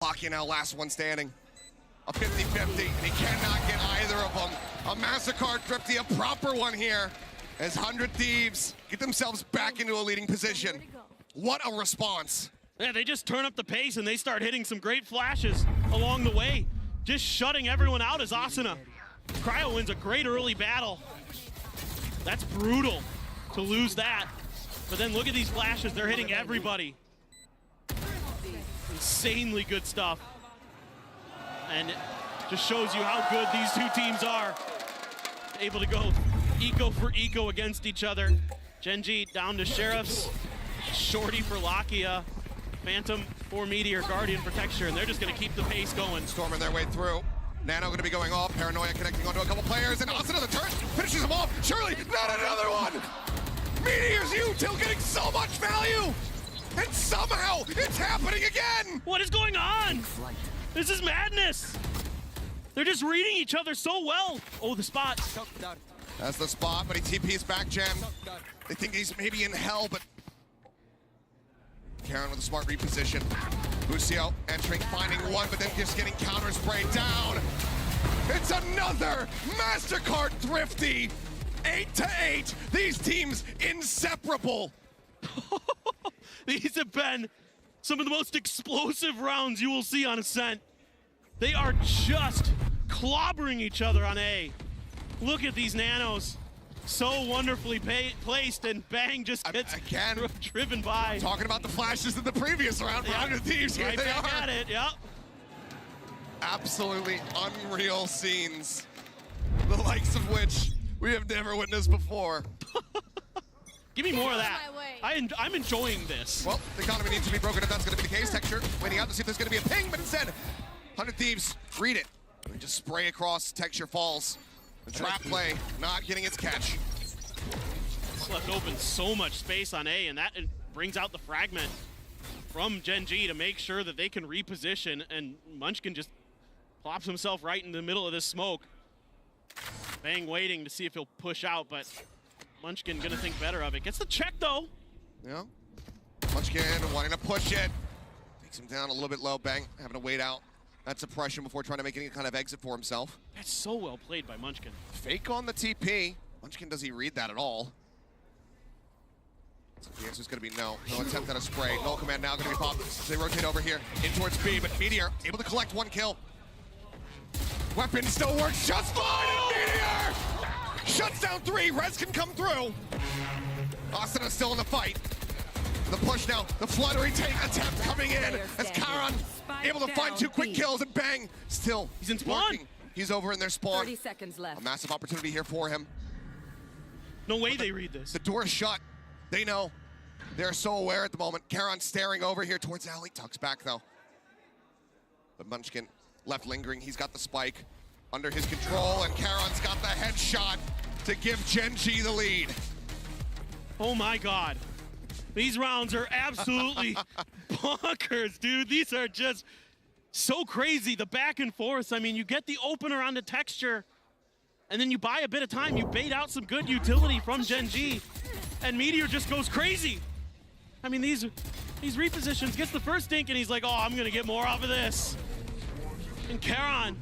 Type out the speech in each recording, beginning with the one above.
Locky now, last one standing. A 50-50, and he cannot get either of them. A MasterCard Thrifty, a proper one here, as 100 Thieves get themselves back into a leading position. What a response. Yeah, they just turn up the pace and they start hitting some great flashes along the way, just shutting everyone out as Asuna. Cryo wins a great early battle. That's brutal to lose that. But then look at these flashes, they're hitting everybody. Insanely good stuff. And it just shows you how good these two teams are. Able to go eco for eco against each other. Genji down to Sheriffs. Shorty for Lakia. Phantom for Meteor, Guardian for Texture, and they're just going to keep the pace going. Storming their way through. Nano going to be going off. Paranoia connecting onto a couple players, and Asuna the turret finishes them off. Surely not another one. Meteor's util getting so much value, and somehow it's happening again. What is going on? This is madness. They're just reading each other so well. Oh, the spot. That's the spot, but he TP's back, Jen. They think he's maybe in hell, but Karen with a smart reposition. Lucio entering, finding one, but then just getting counter sprayed down. It's another MasterCard Thrifty. 8-8. These teams inseparable. These have been some of the most explosive rounds you will see on Ascent. They are just clobbering each other on A. Look at these nanos. So wonderfully placed, and bang, just gets again driven by. Talking about the flashes in the previous round for 100 Thieves. Here right they back are. at it, yep. Absolutely unreal scenes, the likes of which we have never witnessed before. Give me more of that. I'm enjoying this. Well, the economy needs to be broken if that's going to be the case. Texture waiting out to see if there's going to be a ping, but instead, 100 Thieves read it. And just spray across. Texture falls. The trap play not getting its catch. Left open so much space on A, and that brings out the fragment from Genji to make sure that they can reposition, and Munchkin just plops himself right in the middle of this smoke. Bang waiting to see if he'll push out, but Munchkin gonna think better of it. Gets the check though. Yeah. Munchkin wanting to push it. Takes him down a little bit low. Bang, having to wait out that suppression before trying to make any kind of exit for himself. That's so well played by Munchkin. Fake on the TP. Munchkin, does he read that at all? So the answer's gonna be no. No attempt at a spray. Null command now gonna be popped. They rotate over here in towards B, but Meteor able to collect one kill. Weapon still works just fine, and Meteor shuts down 3. Res can come through. Austin is still in the fight. The push now, the fluttering attempt coming in as Karan able to find 2 quick kills, and bang, still he's in spawn. Working. He's over in their spawn. 30 seconds left. A massive opportunity here for him. No way they read this. The door is shut. They know. They're so aware at the moment. Karan staring over here towards Alley. Tucks back though. But Munchkin left lingering. He's got the spike under his control, and Karan's got the headshot to give Genji the lead. Oh my God. These rounds are absolutely bonkers, dude. These are just so crazy, the back and forth. I mean, you get the opener on the Texture, and then you buy a bit of time. You bait out some good utility from Genji, and Meteor just goes crazy. I mean, these repositions, gets the first dink, and he's like, oh, I'm gonna get more off of this. And Karan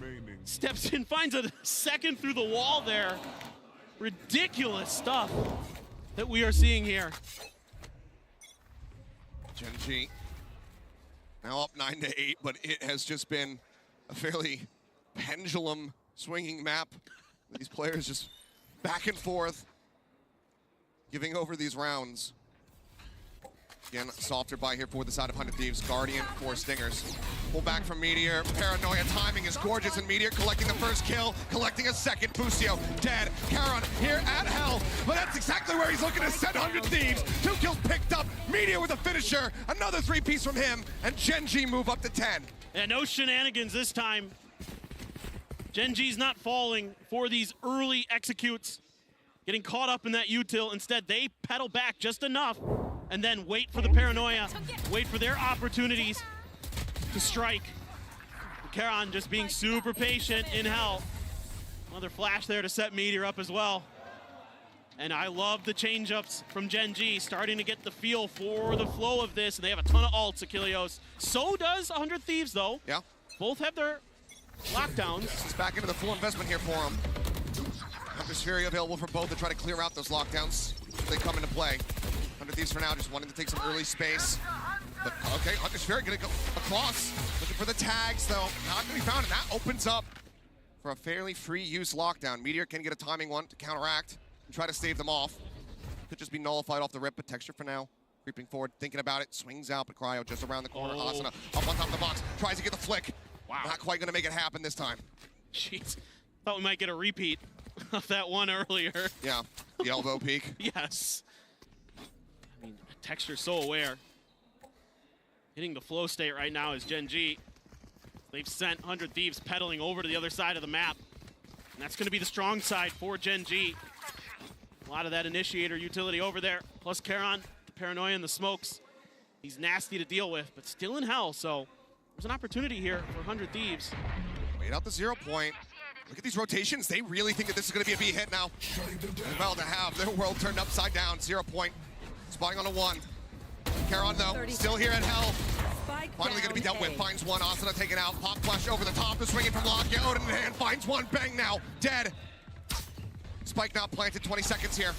steps in, finds a second through the wall there. Ridiculous stuff that we are seeing here. Genji now up 9-8, but it has just been a fairly pendulum swinging map. These players just back and forth, giving over these rounds. Again, softer buy here for the side of 100 Thieves. Guardian for Stingers. Pull back from Meteor. Paranoia timing is gorgeous, and Meteor collecting the first kill, collecting a second. Busio dead. Karan here at hell, but that's exactly where he's looking to send 100 Thieves. 2 kills picked up. Meteor with a finisher. Another 3-piece from him, and Genji move up to 10. Yeah, no shenanigans this time. Genji's not falling for these early executes, getting caught up in that util. Instead, they pedal back just enough and then wait for the paranoia, wait for their opportunities to strike. Karan just being super patient in hell. Another flash there to set Meteor up as well. And I love the change-ups from Gen G, starting to get the feel for the flow of this. And they have a ton of ults, Achilleos. So does 100 Thieves, though. Yeah. Both have their lockdowns. This is back into the full investment here for them. Hunter's Fury available for both to try to clear out those lockdowns as they come into play. 100 Thieves for now, just wanting to take some early space. But, okay, Hunter's Fury gonna go across. Looking for the tags, though. Not gonna be found, and that opens up for a fairly free use lockdown. Meteor can get a timing one to counteract and try to stave them off. Could just be nullified off the rip, but Texture for now. Creeping forward, thinking about it, swings out, but Cryo just around the corner. Asuna up on top of the box, tries to get the flick. Wow. Not quite gonna make it happen this time. Jeez, thought we might get a repeat of that one earlier. Yeah, the elbow peak. Yes. I mean, Texture's so aware. Hitting the flow state right now is Gen G. They've sent 100 Thieves pedaling over to the other side of the map. And that's going to be the strong side for Gen G. A lot of that initiator utility over there. Plus Charon, the paranoia and the smokes. He's nasty to deal with, but still in hell. So there's an opportunity here for 100 Thieves. Wait out the 0 point. Look at these rotations. They really think that this is going to be a B hit now. They're about to have their world turned upside down. 0 point. Spotting on a 1. Charon, though, still here at hell. Finally going to be dealt with. Finds one. Asuna taken out. Pop flush over the top. The swinging from Lock. Odin in hand. Finds one. Bang now. Dead. Spike now planted. 20 seconds here.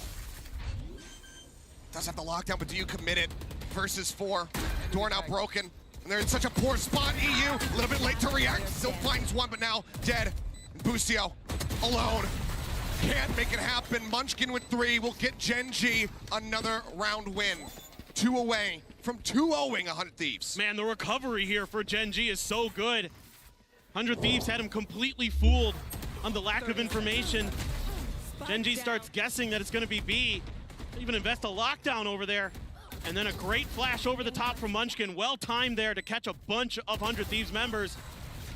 Does have the lockdown, but do you commit it? Versus 4. Door now broken. And they're in such a poor spot. EU, a little bit late to react. Still finds one, but now dead. And Bustio alone. Can't make it happen. Munchkin with 3 will get Gen G another round win. 2 away from 2-0ing 100 Thieves. Man, the recovery here for Gen G is so good. 100 Thieves had him completely fooled on the lack of information. Gen G starts guessing that it's going to be B. They even invest a lockdown over there. And then a great flash over the top from Munchkin. Well timed there to catch a bunch of 100 Thieves members.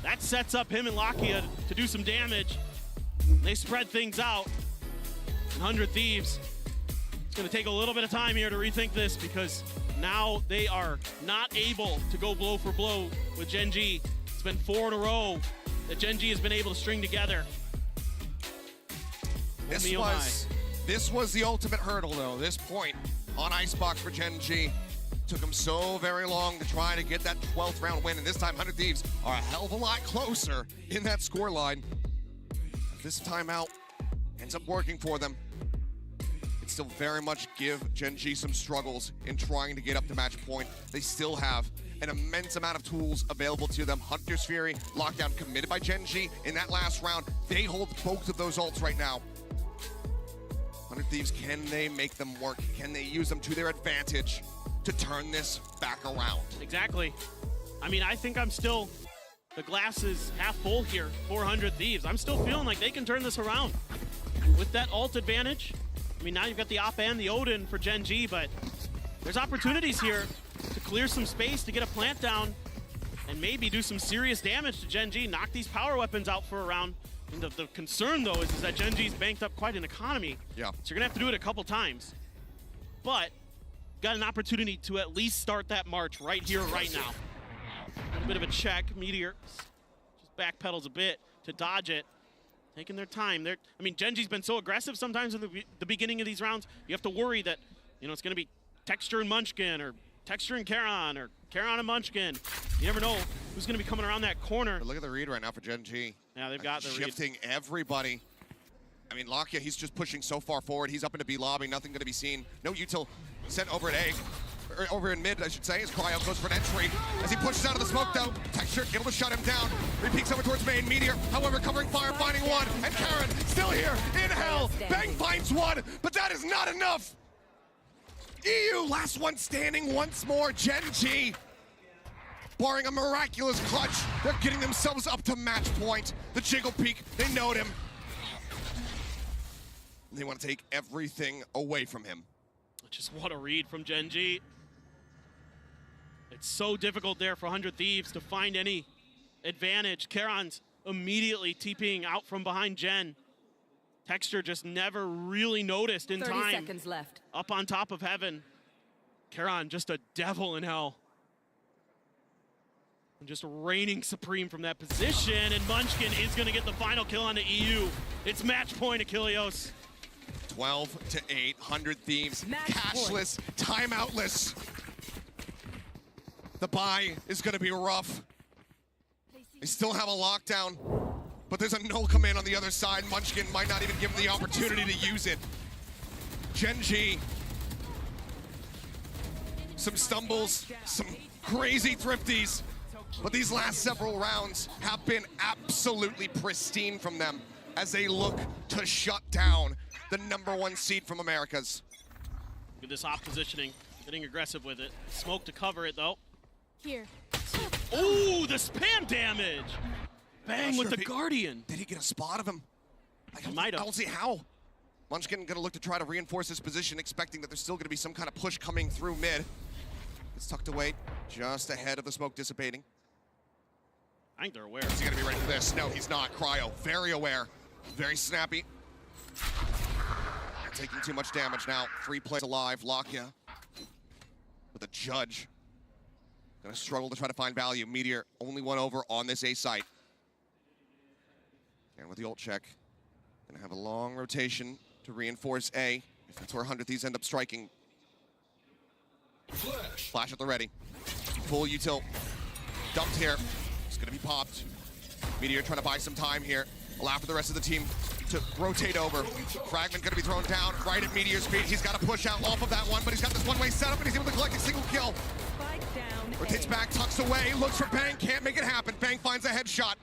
That sets up him and Lakia to do some damage. They spread things out. 100 Thieves. It's going to take a little bit of time here to rethink this because now they are not able to go blow for blow with Gen G. It's been 4 in a row that Gen G has been able to string together. This was the ultimate hurdle, though. This point on Icebox for Gen G. Took them so very long to try to get that 12th round win, and this time 100 Thieves are a hell of a lot closer in that scoreline. This timeout ends up working for them. It still very much give Gen G some struggles in trying to get up to match point. They still have an immense amount of tools available to them. Hunter's Fury, lockdown committed by Gen G in that last round. They hold both of those ults right now. 100 Thieves, can they make them work? Can they use them to their advantage to turn this back around? Exactly. I mean, I think the glass is half full here, 400 Thieves. I'm still feeling like they can turn this around. With that ult advantage, I mean, now you've got the Op and the Odin for Gen G, but there's opportunities here to clear some space, to get a plant down, and maybe do some serious damage to Gen G, knock these power weapons out for a round. And the concern, though, is that Gen G's banked up quite an economy. Yeah. So you're going to have to do it a couple times. But got an opportunity to at least start that march right here, right now. A little bit of a check. Meteor just backpedals a bit to dodge it. Taking their time. I mean, Gen G's been so aggressive sometimes in the beginning of these rounds. You have to worry that, you know, it's going to be Texture and Munchkin, or Texture and Charon, or Charon and Munchkin. You never know who's going to be coming around that corner. But look at the read right now for Gen G. Yeah, they've got the read. Shifting everybody. I mean, Lakia, he's just pushing so far forward. He's up into B lobby, nothing going to be seen. No util sent over at A. Or over in mid, I should say, as Cryo goes for an entry. As he pushes out of the smoke, though, Texture able to shut him down. Repeats over towards main. Meteor, however, covering fire, finding one. And Karen, still here, in hell. Bang finds one, but that is not enough. EU, last one standing once more. Gen G, barring a miraculous clutch, they're getting themselves up to match point. The Jiggle Peak, they note him. They want to take everything away from him. Just what a read from Gen G. It's so difficult there for 100 Thieves to find any advantage. Charon's immediately TPing out from behind Gen. Texture just never really noticed in 30 time. seconds left. Up on top of heaven. Charon just a devil in hell. And just reigning supreme from that position, and Munchkin is going to get the final kill on the EU. It's match point, Achilleos. 12 to 8, 100 Thieves, Match cashless, timeoutless. The buy is going to be rough. They still have a lockdown, but there's a no command on the other side. Munchkin might not even give him the opportunity to use it. Gen.G, some stumbles, some crazy thrifties, but these last several rounds have been absolutely pristine from them as they look to shut down the #1 seed from Americas. Look at this op positioning, getting aggressive with it. Smoke to cover it though. Here. Ooh, the spam damage! Bang with the he, Guardian. Did he get a spot of him? Might have. I don't see how. Munchkin gonna look to try to reinforce his position, expecting that there's still gonna be some kind of push coming through mid. It's tucked away just ahead of the smoke dissipating. I think they're aware. Is he gonna be ready for this? No, he's not. Cryo, very aware, very snappy. Taking too much damage now. 3 players alive. Lakia with a judge. Gonna struggle to try to find value. Meteor only one over on this A site. And with the ult check, gonna have a long rotation to reinforce A. If that's where 100 Thieves end up striking. Flash at the ready. Full util. Dumped here. It's gonna be popped. Meteor trying to buy some time here. Allow for the rest of the team to rotate over. Fragment gonna be thrown down right at Meteor's feet. He's got to push out off of that one, but he's got this one-way setup and he's able to collect a single kill. Rotates back, tucks away, looks for Bang, can't make it happen. Bang finds a headshot.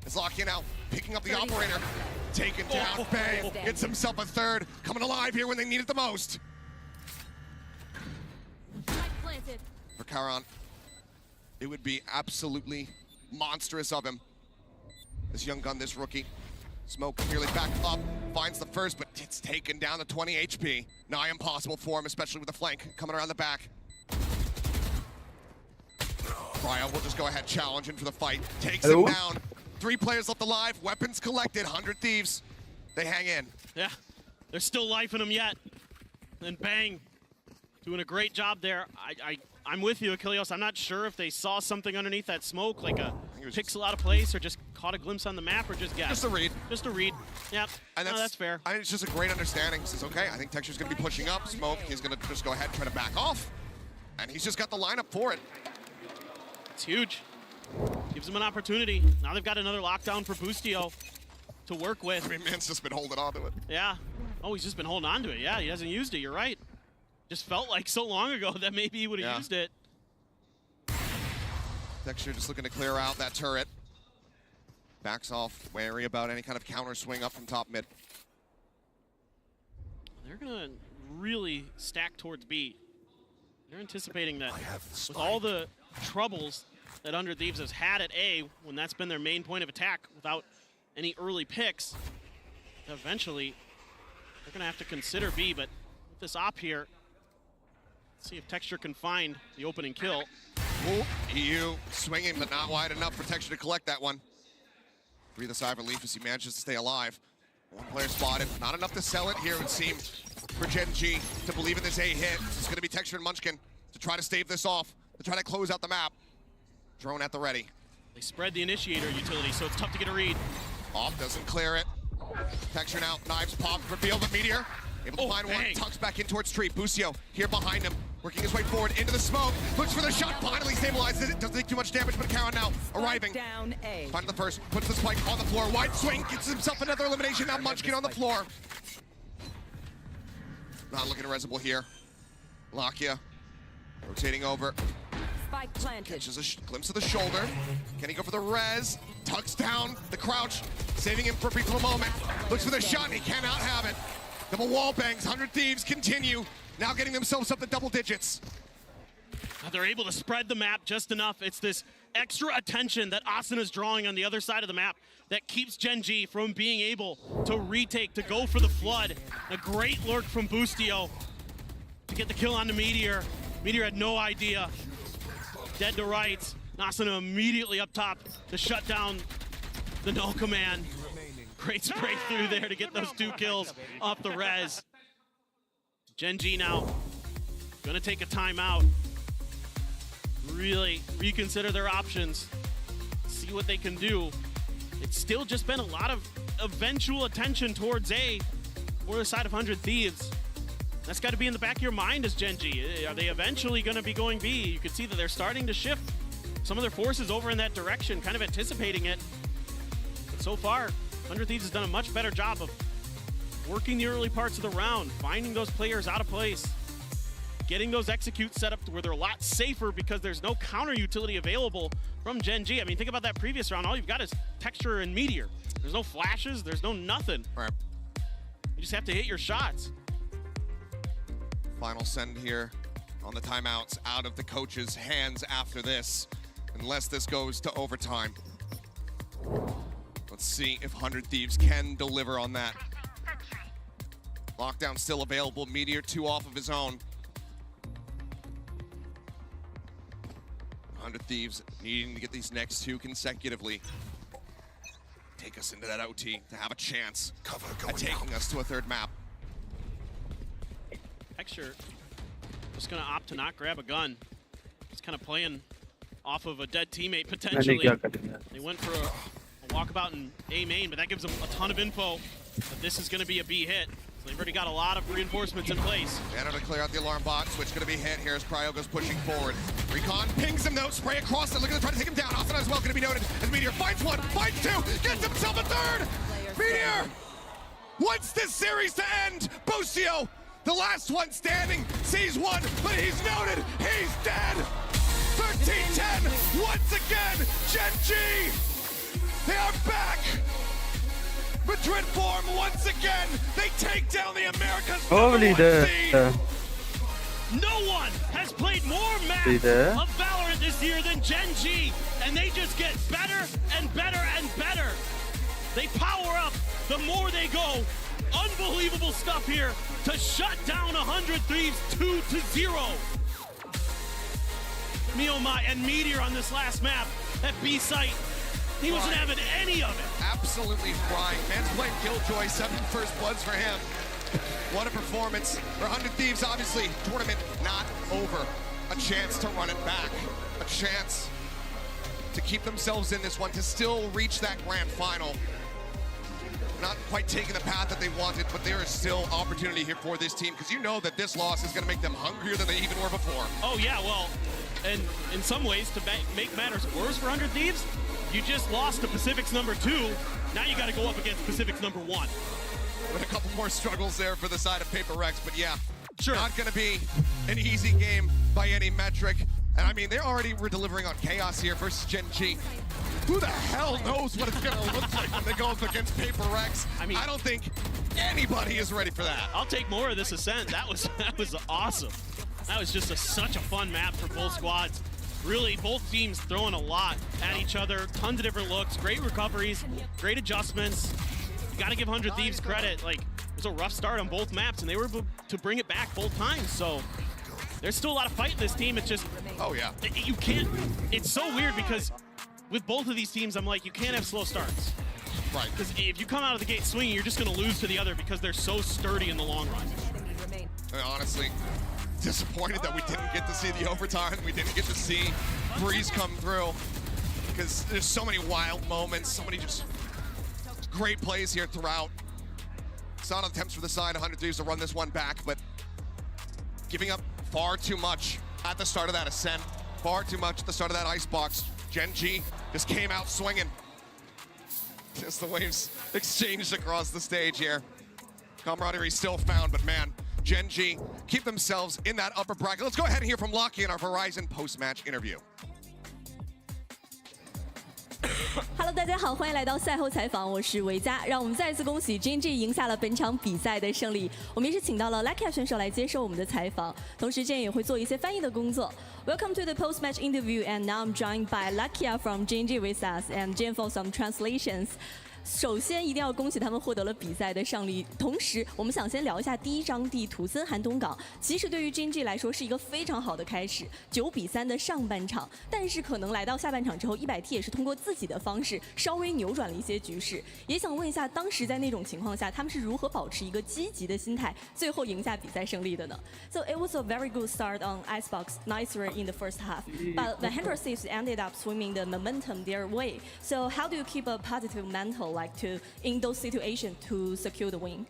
It's Lakia now picking up the operator. Taken down, Bang gets himself a third. Coming alive here when they need it the most. For Karan, it would be absolutely monstrous of him. This young gun, this rookie. Smoke nearly back up, finds the first, but it's taken down to 20 HP. Nigh impossible for him, especially with the flank coming around the back. Cryo will just go ahead challenging for the fight. Takes him down. 3 players left alive, weapons collected, 100 Thieves. They hang in. Yeah, there's still life in them yet. And Bang, doing a great job there. I'm with you, Achilles. I'm not sure if they saw something underneath that smoke, like a pixel out of place, or just caught a glimpse on the map, or just guessed. Just a read. Just a read. Yep. And that's fair. I think it's just a great understanding. He says, okay, I think Texture's going to be pushing up. Smoke, he's going to just go ahead and try to back off. And he's just got the lineup for it. It's huge. Gives him an opportunity. Now they've got another lockdown for Boostio to work with. I mean, man's just been holding on to it. Yeah. Oh, he's just been holding on to it. Yeah, he hasn't used it. You're right. Just felt like so long ago that maybe he would have used it. Texture just looking to clear out that turret. Backs off, wary about any kind of counter swing up from top mid. They're gonna really stack towards B. They're anticipating that with all the troubles that 100 Thieves has had at A, when that's been their main point of attack without any early picks, eventually they're gonna have to consider B, but with this op here, let's see if Texture can find the opening kill. Ooh, EU swinging, but not wide enough for Texture to collect that one. Breathe a sigh of relief as he manages to stay alive. 1 player spotted, not enough to sell it here, it would seem, for Gen.G to believe in this A hit. It's gonna be Texture and Munchkin to try to stave this off, to try to close out the map. Drone at the ready. They spread the initiator utility, so it's tough to get a read. Off, doesn't clear it. Texture now, knives popped, revealed the Meteor. Able to find one, tucks back in towards Tree. Boostio here behind him, working his way forward into the smoke. Looks for the shot, finally stabilizes it. Doesn't take too much damage, but Karan now arriving. Down A. Finds the first, puts the spike on the floor. Wide swing, gets himself another elimination. Now Munchkin on the floor. Not looking resible here. Lakia rotating over. Spike planted. Catches a glimpse of the shoulder. Can he go for the res? Tucks down the crouch, saving him for a brief little moment. Looks for the shot, and he cannot have it. Double wall bangs, 100 Thieves continue. Now getting themselves up to double digits. They're able to spread the map just enough. It's this extra attention that Asana's drawing on the other side of the map that keeps Gen.G from being able to retake, to go for the flood. A great lurk from Boostio to get the kill on the Meteor. Meteor had no idea. Dead to rights. Asana immediately up top to shut down the no command. Great spray through there to get those 2 kills off the res. Gen.G now gonna take a timeout. Really reconsider their options. See what they can do. It's still just been a lot of eventual attention towards A. for the side of 100 Thieves. That's got to be in the back of your mind as Gen G. Are they eventually going to be going B? You can see that they're starting to shift some of their forces over in that direction, kind of anticipating it. But so far, 100 Thieves has done a much better job of working the early parts of the round, finding those players out of place, getting those executes set up to where they're a lot safer because there's no counter utility available from Gen G. I mean, think about that previous round. All you've got is Texture and Meteor. There's no flashes, there's no nothing. Right. You just have to hit your shots. Final send here on the timeouts out of the coach's hands after this, unless this goes to overtime. Let's see if 100 Thieves can deliver on that. Lockdown still available. Meteor 2 off of his own. 100 Thieves needing to get these next 2 consecutively. Take us into that OT to have a chance at taking us to a 3rd map. Texture just gonna opt to not grab a gun. Just kind of playing off of a dead teammate potentially. They went for a walkabout in A main, but that gives them a ton of info that this is gonna be a B hit. So they've already got a lot of reinforcements in place. Banner to clear out the alarm bot. Switch gonna be hit here as Cryo goes pushing forward. Recon pings him though, spray across it, looking to try to take him down. Austin as well gonna be noted as Meteor finds 1, finds 2, gets himself a 3rd! Meteor wants this series to end! Bocio, the last one standing, sees 1, but he's noted, he's dead! 13-10, once again, Gen G! They are back! Madrid form once again! They take down the America's Holy #1 seed! No one has played more maps of Valorant this year than Gen G, and they just get better and better and better. They power up the more they go. Unbelievable stuff here to shut down 100 Thieves 2-0. Muhmmad and Meteor on this last map at B site. He wasn't having any of it. Absolutely frying. Man's playing Killjoy, 7 first bloods for him. What a performance. For 100 Thieves, obviously, tournament not over. A chance to run it back. A chance to keep themselves in this one, to still reach that grand final. Not quite taking the path that they wanted, but there is still opportunity here for this team, because you know that this loss is going to make them hungrier than they even were before. Oh yeah, well, and in some ways, to make matters worse for 100 Thieves, you just lost to Pacific's #2. Now you got to go up against Pacific's #1. With a couple more struggles there for the side of Paper Rex, but yeah, sure, not going to be an easy game by any metric. And I mean, they already were delivering on Chaos here versus Gen G. Who the hell knows what it's going to look like when they go up against Paper Rex? I mean, I don't think anybody is ready for that. I'll take more of this Ascent. That was awesome. That was just such a fun map for both squads. Really, both teams throwing a lot at each other. Tons of different looks, great recoveries, great adjustments. You got to give 100 Thieves credit. Like, it was a rough start on both maps, and they were able to bring it back both times. So there's still a lot of fight in this team. It's just, oh yeah, you can't. It's so weird because with both of these teams, I'm like, you can't have slow starts. Right. Because if you come out of the gate swinging, you're just going to lose to the other because they're so sturdy in the long run. I mean, honestly, disappointed that we didn't get to see the overtime. We didn't get to see Breeze come through, because there's so many wild moments, so many just great plays here throughout. Solid attempts for the side, 100 Thieves to run this one back, but giving up far too much at the start of that Ascent, far too much at the start of that Icebox. Gen G just came out swinging. Just the waves exchanged across the stage here. Camaraderie still found, but man, Gen G keep themselves in that upper bracket. Let's go ahead and hear from Lockie in our Verizon post-match interview. Hello， 大家好，欢迎来到赛后采访，我是维嘉。让我们再次恭喜 JNG 赢下了本场比赛的胜利。我们也是请到了 Lakia 选手来接受我们的采访，同时 Jane 也会做一些翻译的工作。Welcome to the post-match interview, and now I'm joined by Lakia from JNG with us, and Jane for some translations. 首先一定要恭喜他们获得了比赛的胜利，同时我们想先聊一下第一张地图森寒东港。其实对于 JNG 来说是一个非常好的开始，9-3的上半场，但是可能来到下半场之后，100T 也是通过自己的方式稍微扭转了一些局势。也想问一下，当时在那种情况下，他们是如何保持一个积极的心态，最后赢下比赛胜利的呢 ？So it was a very good start on Icebox, nicer in the first half, but the 100 Thieves ended up swimming the momentum their way. So how do you keep a positive mental like to in those situations to secure the win?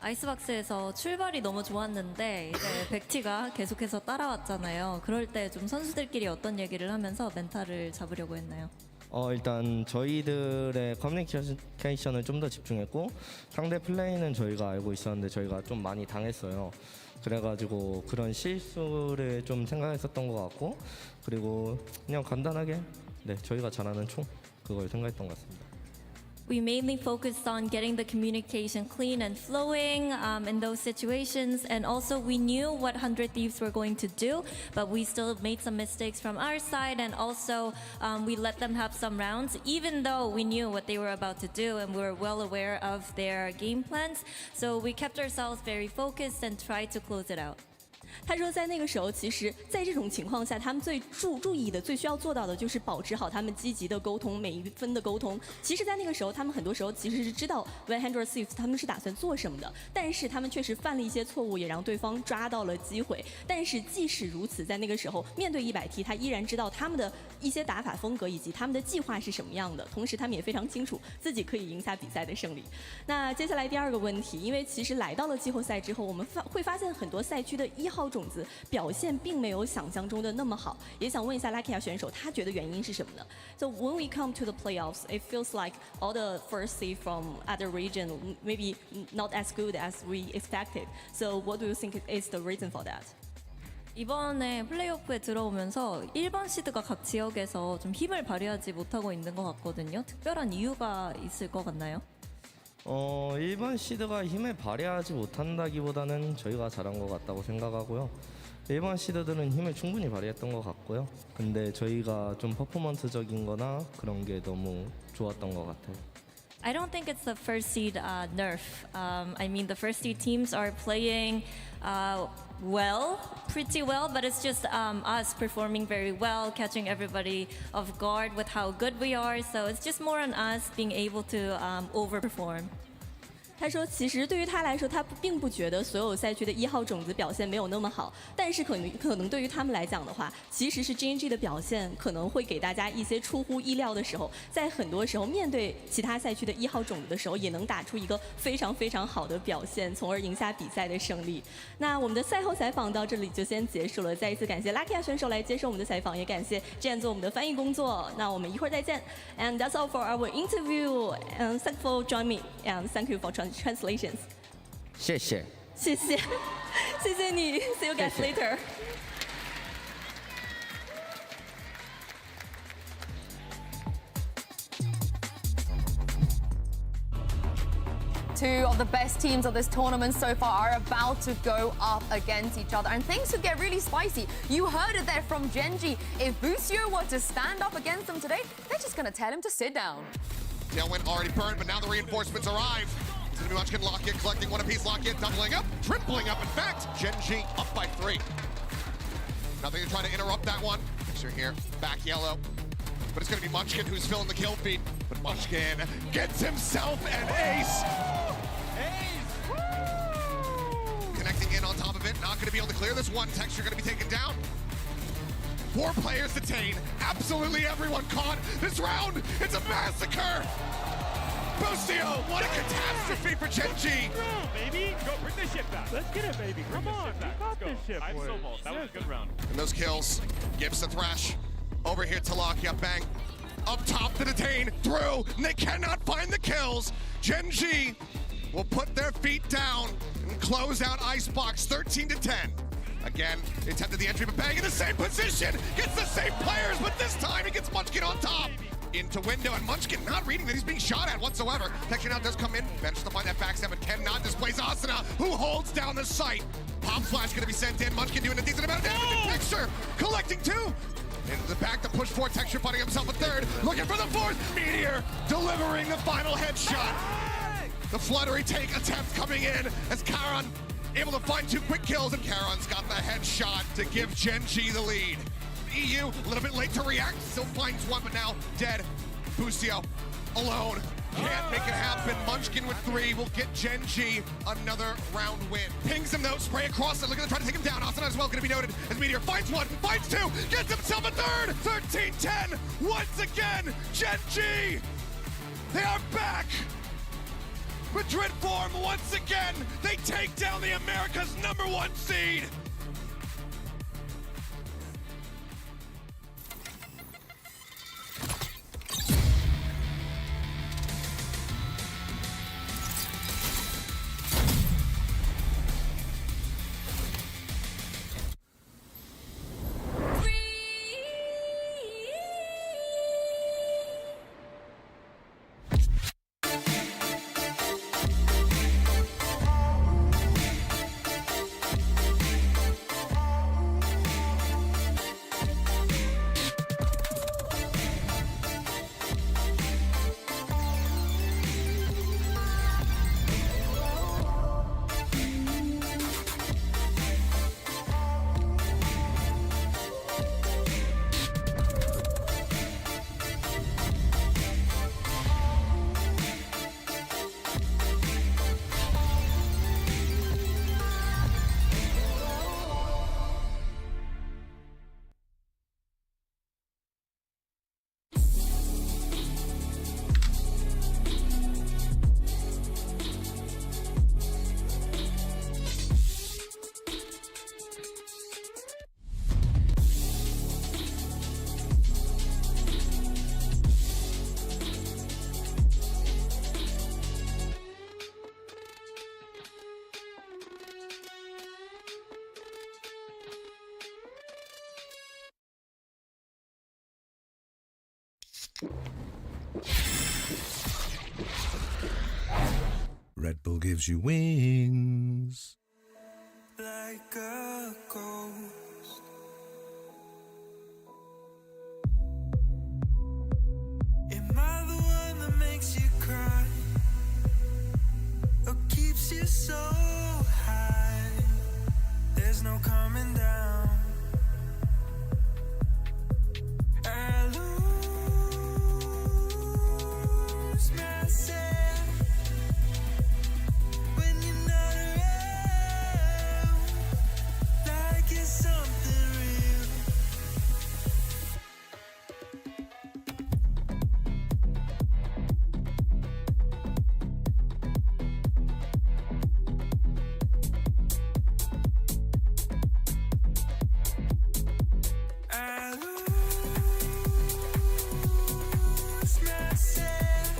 아이스박스에서 출발이 너무 좋았는데 이제 백티가 계속해서 따라왔잖아요. 그럴 때 좀 선수들끼리 어떤 얘기를 하면서 멘탈을 잡으려고 했나요? 일단 저희들의 커뮤니케이션을 좀 더 집중했고 상대 플레이는 저희가 알고 있었는데 저희가 좀 많이 당했어요. 그래가지고 그런 실수를 좀 생각했었던 것 같고 그리고 그냥 간단하게 저희가 잘하는 총 그걸 생각했던 것 같습니다. We mainly focused on getting the communication clean and flowing in those situations, and also we knew what 100 Thieves were going to do, but we still made some mistakes from our side, and also we let them have some rounds, even though we knew what they were about to do and we were well aware of their game plans. So we kept ourselves very focused and tried to close it out. 他说，在那个时候，其实，在这种情况下，他们最注意的、最需要做到的，就是保持好他们积极的沟通，每一分的沟通。其实，在那个时候，他们很多时候其实是知道 100 Thieves 他们是打算做什么的，但是他们确实犯了一些错误，也让对方抓到了机会。但是，即使如此，在那个时候，面对100T，他依然知道他们的一些打法风格以及他们的计划是什么样的，同时他们也非常清楚自己可以赢下比赛的胜利。那接下来第二个问题，因为其实来到了季后赛之后，我们会发现很多赛区的1号种子表现并没有想象中的那么好，也想问一下 Lakia 选手，他觉得原因是什么呢 ？So when we come to the playoffs, it feels like all the first seed from other region maybe not as good as we expected. So what do you think is the reason for that? 이번에 플레이오프에 들어오면서 1번 시드가 각 지역에서 좀 힘을 발휘하지 못하고 있는 것 같거든요. 특별한 이유가 있을 것 같나요? 1번 시드가 힘을 발휘하지 못한다기보다는 저희가 잘한 것 같다고 생각하고요. 1번 시드들은 힘을 충분히 발휘했던 것 같고요. 근데 저희가 좀 퍼포먼스적인 거나 그런 게 너무 좋았던 것 같아요. I don't think it's the first seed nerf. I mean, the first seed teams are playing pretty well, but it's just us performing very well, catching everybody off guard with how good we are. So it's just more on us being able to overperform. 他说，其实对于他来说，他并不觉得所有赛区的1号种子表现没有那么好，但是可能对于他们来讲的话，其实是 GNG 的表现可能会给大家一些出乎意料的时候，在很多时候面对其他赛区的1号种子的时候，也能打出一个非常非常好的表现，从而赢下比赛的胜利。那我们的赛后采访到这里就先结束了，再一次感谢 Lakia 选手来接受我们的采访，也感谢 Jen 做我们的翻译工作。那我们一会儿再见。And that's all for our interview. And thank you for joining me. And thank you for translations. 谢谢。谢谢，谢谢你。See you guys later. Two of the best teams of this tournament so far are about to go up against each other, and things could get really spicy. You heard it there from Genji. If Busio were to stand up against them today, they're just going to tell him to sit down. Tailwind already burned, but now the reinforcements arrive. It's going to be Munchkin Lockit collecting one apiece. Lockit doubling up, tripling up. In fact, Genji up by 3. Nothing to try to interrupt that one. Picture here, back yellow. But it's going to be Munchkin who's filling the kill feed. But Munchkin gets himself an ace. Connecting in on top of it, not going to be able to clear this one. Texture going to be taken down. 4 players detained. Absolutely everyone caught. This round, it's a massacre. Busio, what a catastrophe for Genji. Baby, go bring this shit back. Let's get it, baby. Come on, you got this shit. I'm so bold. That was a good round. And those kills, Gibbs the Thrash. Over here to Lakia, bang. Up top to detain, through, and they cannot find the kills. Genji will put their feet down and close out Icebox 13-10. Again, they attempted the entry, but bang in the same position. Gets the same players, but this time he gets Munchkin on top. Into window, and Munchkin not reading that he's being shot at whatsoever. Texture now does come in, manages to find that backstab, but cannot displace Asuna, who holds down the site. Pop Flash gonna be sent in, Munchkin doing a decent amount of damage, and Texture collecting 2. Into the back to push forward, Texture finding himself a 3rd, looking for the 4th. Meteor delivering the final headshot. The fluttery take attempt coming in as Karan able to find 2 quick kills, and Karan's got the headshot to give Genji the lead. EU a little bit late to react, still finds one, but now dead. Busio alone. Can't make it happen. Munchkin with 3 will get Genji another round win. Pings him though, spray across it, looking to try to take him down. Asuna as well, gonna be noted as Meteor finds 1, finds 2, gets himself a 3rd! 13-10, once again, Genji! They are back! Madrid form once again. They take down the America's #1 seed. Red Bull gives you wings. Like a ghost. Am I the one that makes you cry? Or keeps you so high? There's no coming down. I lose myself when you're not around, like it's something real. I lose myself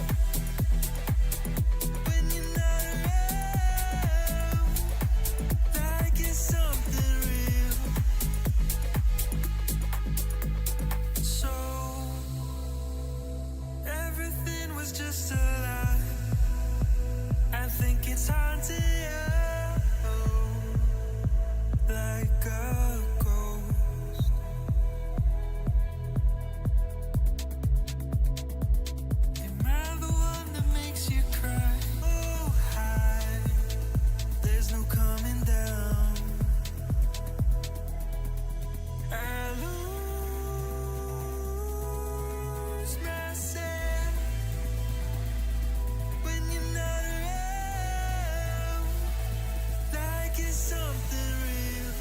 when you're not around, like it's something real. So everything was just a lie. I think it's haunting you, like a ghost. Am I the one that makes you cry? Oh, high. There's no coming down. I lose myself when you're not around, like it's something real.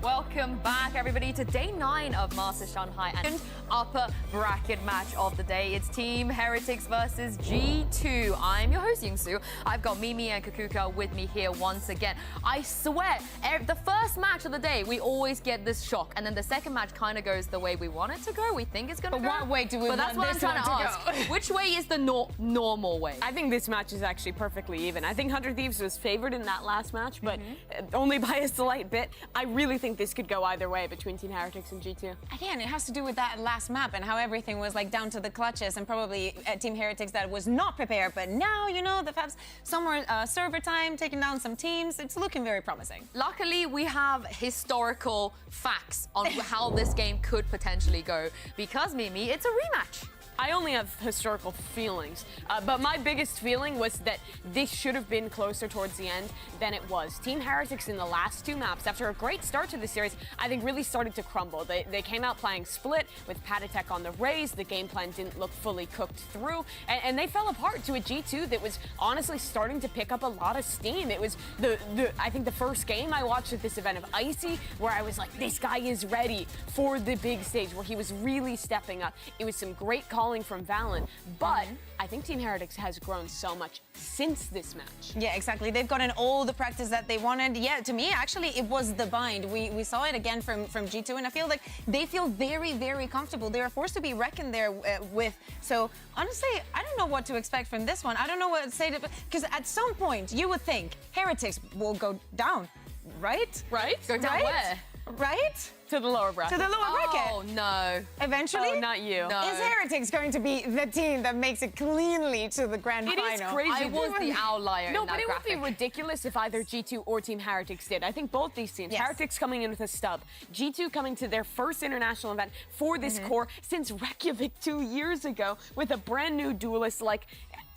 Welcome back, everybody, to day 9 of Masters Shanghai and upper bracket match of the day. It's Team Heretics versus G2. I'm your host, Yingsu. I've got Nvme and Kukuka with me here once again. I swear, the first match of the day, we always get this shock, and then the second match kind of goes the way we want it to go. We think it's going to go. But what way do we But that's want what I'm this trying to one to ask. go? Which way is the normal way? I think this match is actually perfectly even. I think 100 Thieves was favored in that last match, but only by a slight bit. I really think this could go either way between Team Heretics and G2. Again, it has to do with that last map and how everything was like down to the clutches, and probably Team Heretics that was not prepared. But now, you know, the Fabs, some more server time, taking down some teams. It's looking very promising. Luckily, we have historical facts on how this game could potentially go, because, Mimi, it's a rematch. I only have historical feelings, but my biggest feeling was that this should have been closer towards the end than it was. Team Heretics in the last two maps, after a great start to the series, I think really started to crumble. They came out playing split with Patatek on the raise. The game plan didn't look fully cooked through, and they fell apart to a G2 that was honestly starting to pick up a lot of steam. It was I think the first game I watched at this event of Icy, where I was like, this guy is ready for the big stage, where he was really stepping up. It was some great calling from Valorant, but I think Team Heretics has grown so much since this match. Yeah, exactly. They've gotten all the practice that they wanted. Yeah, to me, actually, it was the bind. We saw it again from G2, and I feel like they feel very, very comfortable. They are forced to be reckoned there with. So, honestly, I don't know what to expect from this one. I don't know what to say, because at some point, you would think Heretics will go down, right? Right? Go down where? Right? To the lower bracket. To the lower bracket. Oh, no. Eventually? Oh, not you. No. Is Heretics going to be the team that makes it cleanly to the grand final? It is crazy. I was the outlier No, in that but it graphic. would be ridiculous if either G2 or Team Heretics did. I think both these teams, Yes. Heretics coming in with a stub, G2 coming to their first international event for this core since Reykjavik 2 years ago with a brand new duelist. Like,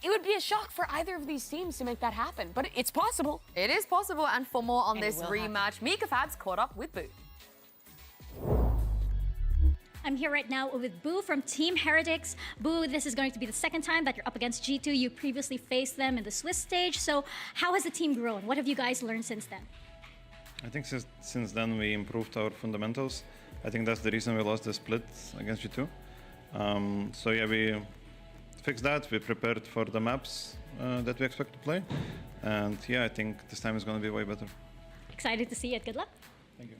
it would be a shock for either of these teams to make that happen, but it's possible. It is possible, and for more on And it this will rematch, Mika Fabs caught up with Boo. I'm here right now with Boo from Team Heretics. Boo, this is going to be the second time that you're up against G2. You previously faced them in the Swiss stage. So how has the team grown? What have you guys learned since then? I think since then we improved our fundamentals. I think that's the reason we lost the split against G2. So yeah, we fixed that. We prepared for the maps that we expect to play. And yeah, I think this time is going to be way better. Excited to see it. Good luck. Thank you.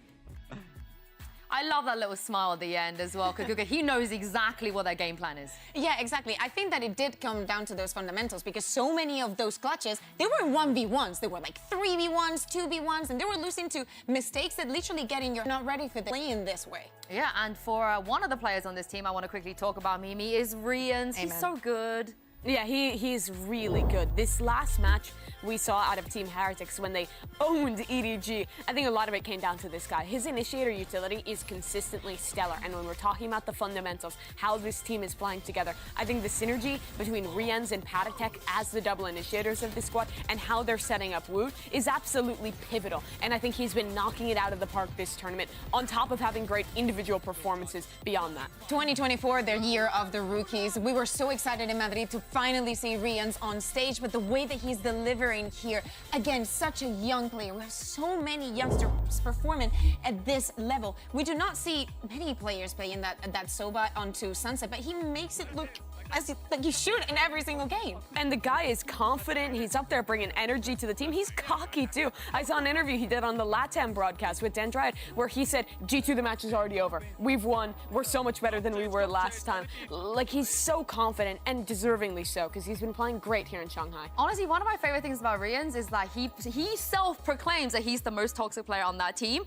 I love that little smile at the end as well, because he knows exactly what their game plan is. Yeah, exactly. I think that it did come down to those fundamentals, because so many of those clutches, they were 1v1s. They were like 3v1s, 2v1s, and they were losing to mistakes that literally getting you're not ready for the play in this way. Yeah, and for one of the players on this team I want to quickly talk about, Nvme, is Ryzen. He's so good. Yeah, he's really good. This last match we saw out of Team Heretics when they owned EDG, I think a lot of it came down to this guy. His initiator utility is consistently stellar, and when we're talking about the fundamentals, how this team is playing together, I think the synergy between Ryzen and Patatek as the double initiators of this squad and how they're setting up Woot is absolutely pivotal, and I think he's been knocking it out of the park this tournament, on top of having great individual performances beyond that. 2024, their year of the rookies. We were so excited in Madrid to finally see Ryzen on stage, but the way that he's delivering here, again, such a young player. We have so many youngsters performing at this level. We do not see many players playing that Soba onto Sunset, but he makes it look as like you should in every single game. And the guy is confident. He's up there bringing energy to the team. He's cocky too. I saw an interview he did on the LATAM broadcast with Dendriad where he said, G2, the match is already over. We've won. We're so much better than we were last time. Like, he's so confident, and deservingly so, because he's been playing great here in Shanghai. Honestly, one of my favorite things about Ryzen is that he self-proclaims that he's the most toxic player on that team,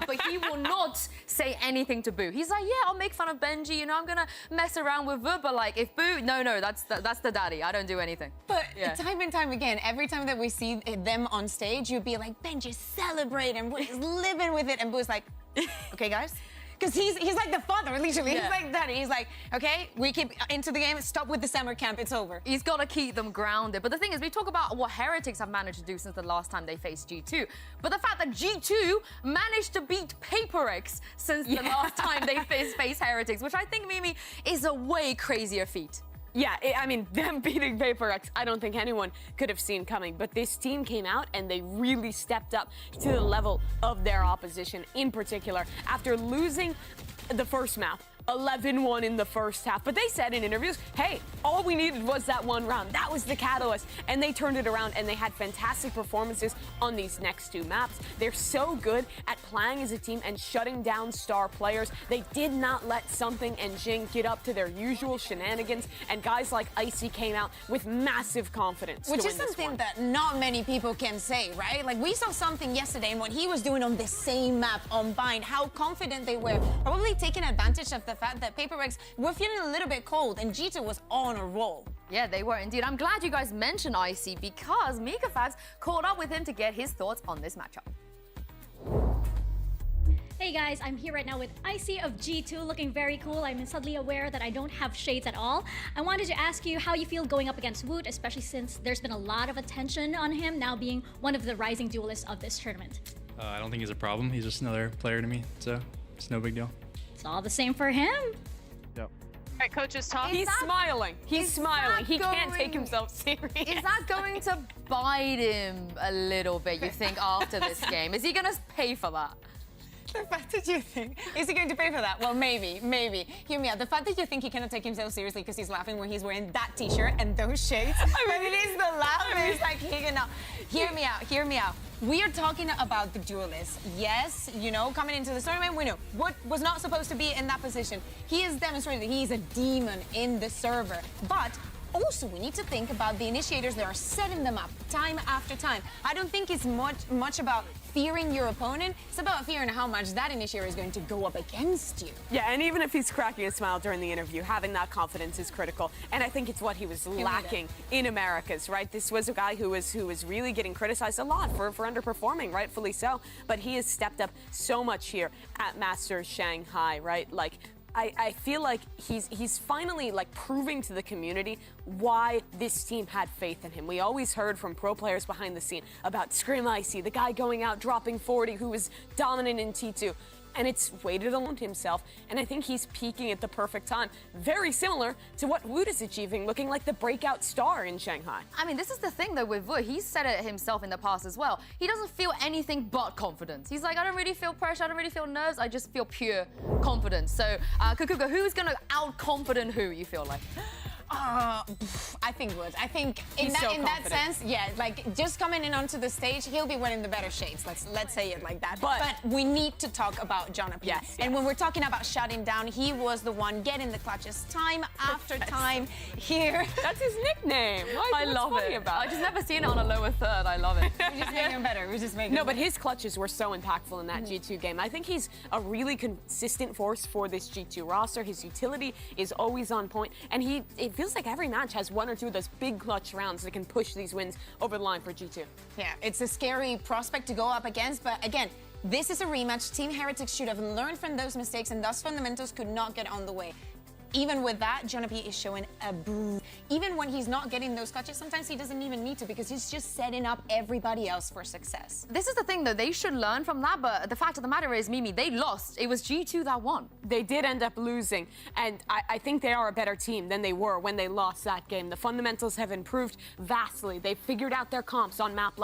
but he will not say anything to Boo. He's like, yeah, I'll make fun of Benji, you know, I'm gonna mess around with Boo, but like, if Boo, no, that's the daddy. I don't do anything. But time and time again, every time that we see them on stage, you'd be like, Benji, celebrate, and Boo is living with it, and Boo's like, okay, guys. Because he's like the father, literally. Yeah. He's like daddy. He's like, okay, we keep into the game, stop with the summer camp, it's over. He's got to keep them grounded. But the thing is, we talk about what Heretics have managed to do since the last time they faced G2. But the fact that G2 managed to beat PaperX since the last time they faced Heretics, which I think, Nvme, is a way crazier feat. Yeah, I mean, them beating PaperX, I don't think anyone could have seen coming. But this team came out and they really stepped up to the level of their opposition, in particular, after losing the first map. 11-1 in the first half. But they said in interviews, hey, all we needed was that one round. That was the catalyst. And they turned it around, and they had fantastic performances on these next two maps. They're so good at playing as a team and shutting down star players. They did not let Something and Jing get up to their usual shenanigans, and guys like Icy came out with massive confidence. Which is something that not many people can say, right? Like, we saw Something yesterday, and what he was doing on the same map on Bind, how confident they were, probably taking advantage of the fact that PaperX were feeling a little bit cold, and G2 was on a roll. Yeah, they were indeed. I'm glad you guys mentioned Icy, because Mika Fabs caught up with him to get his thoughts on this matchup. Hey guys, I'm here right now with Icy of G2, looking very cool. I'm suddenly aware that I don't have shades at all. I wanted to ask you how you feel going up against Woot, especially since there's been a lot of attention on him now being one of the rising duelists of this tournament. I don't think he's a problem. He's just another player to me, so it's no big deal. It's all the same for him. Yep. All right, coaches, talk. He's smiling. He's smiling. He can't take himself serious. Is that going to bite him a little bit, you think, after this game? Is he going to pay for that? The fact that you think, is he going to pay for that? Well, maybe. Hear me out. The fact that you think he cannot take himself seriously because he's laughing when he's wearing that t-shirt and those shades. I mean, it is the laugh. It's like he cannot. Hear me out. We are talking about the duelist. Yes, you know, coming into the tournament, we know Woot was not supposed to be in that position. He has demonstrated that he is a demon in the server. But also, we need to think about the initiators that are setting them up time after time. I don't think it's much about fearing your opponent. It's about fearing how much that initiator is going to go up against you. Yeah, and even if he's cracking a smile during the interview, having that confidence is critical. And I think it's what he was lacking in Americas, right? This was a guy who was really getting criticized a lot for underperforming, rightfully so. But he has stepped up so much here at Masters Shanghai, right? Like, I feel like he's finally like proving to the community why this team had faith in him. We always heard from pro players behind the scene about Scrim Icy, the guy going out dropping 40 who was dominant in T2. And it's waited on himself, and I think he's peaking at the perfect time. Very similar to what Woot is achieving, looking like the breakout star in Shanghai. I mean, this is the thing, though, with Woot. He's said it himself in the past as well. He doesn't feel anything but confidence. He's like, I don't really feel pressure, I don't really feel nerves, I just feel pure confidence. So, Kukuka, who's going to out-confident who, you feel like? I think Woot. I think in that sense, yeah, like just coming in onto the stage, he'll be wearing the better shades. Let's say it like that. But we need to talk about Jonathan. Yes. And when we're talking about shutting down, he was the one getting the clutches time after time here. That's his nickname. I love it. I just never seen it on a lower third. I love it. We're just making him better. We're just making him but his clutches were so impactful in that G2 game. I think he's a really consistent force for this G2 roster. His utility is always on point, and it feels like every match has one or two of those big clutch rounds that can push these wins over the line for G2. Yeah, it's a scary prospect to go up against, but again, this is a rematch. Team Heretics should have learned from those mistakes, and thus fundamentals could not get on the way. Even with that, Jonathan is showing a boo. Even when he's not getting those clutches, sometimes he doesn't even need to because he's just setting up everybody else for success. This is the thing, though. They should learn from that, but the fact of the matter is, Mimi, they lost. It was G2 that won. They did end up losing, and I think they are a better team than they were when they lost that game. The fundamentals have improved vastly. They've figured out their comps on maps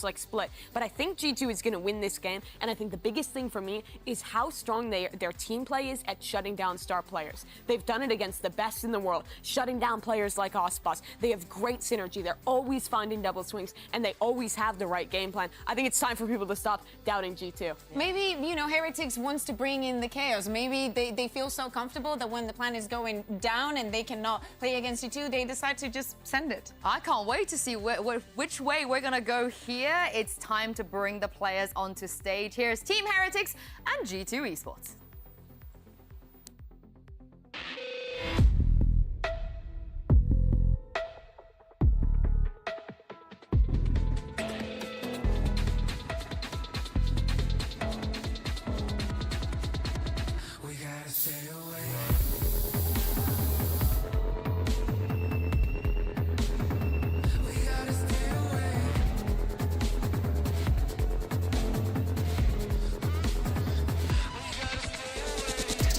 like Split. But I think G2 is going to win this game, and I think the biggest thing for me is how strong their team play is at shutting down star players. They've done it against the best in the world, shutting down players like Ospas. They have great synergy. They're always finding double swings, and they always have the right game plan. I think it's time for people to stop doubting G2. Maybe, you know, Heretics wants to bring in the chaos. Maybe they feel so comfortable that when the plan is going down and they cannot play against G2, they decide to just send it. I can't wait to see which way we're going to go here. It's time to bring the players onto stage. Here's Team Heretics and G2 Esports.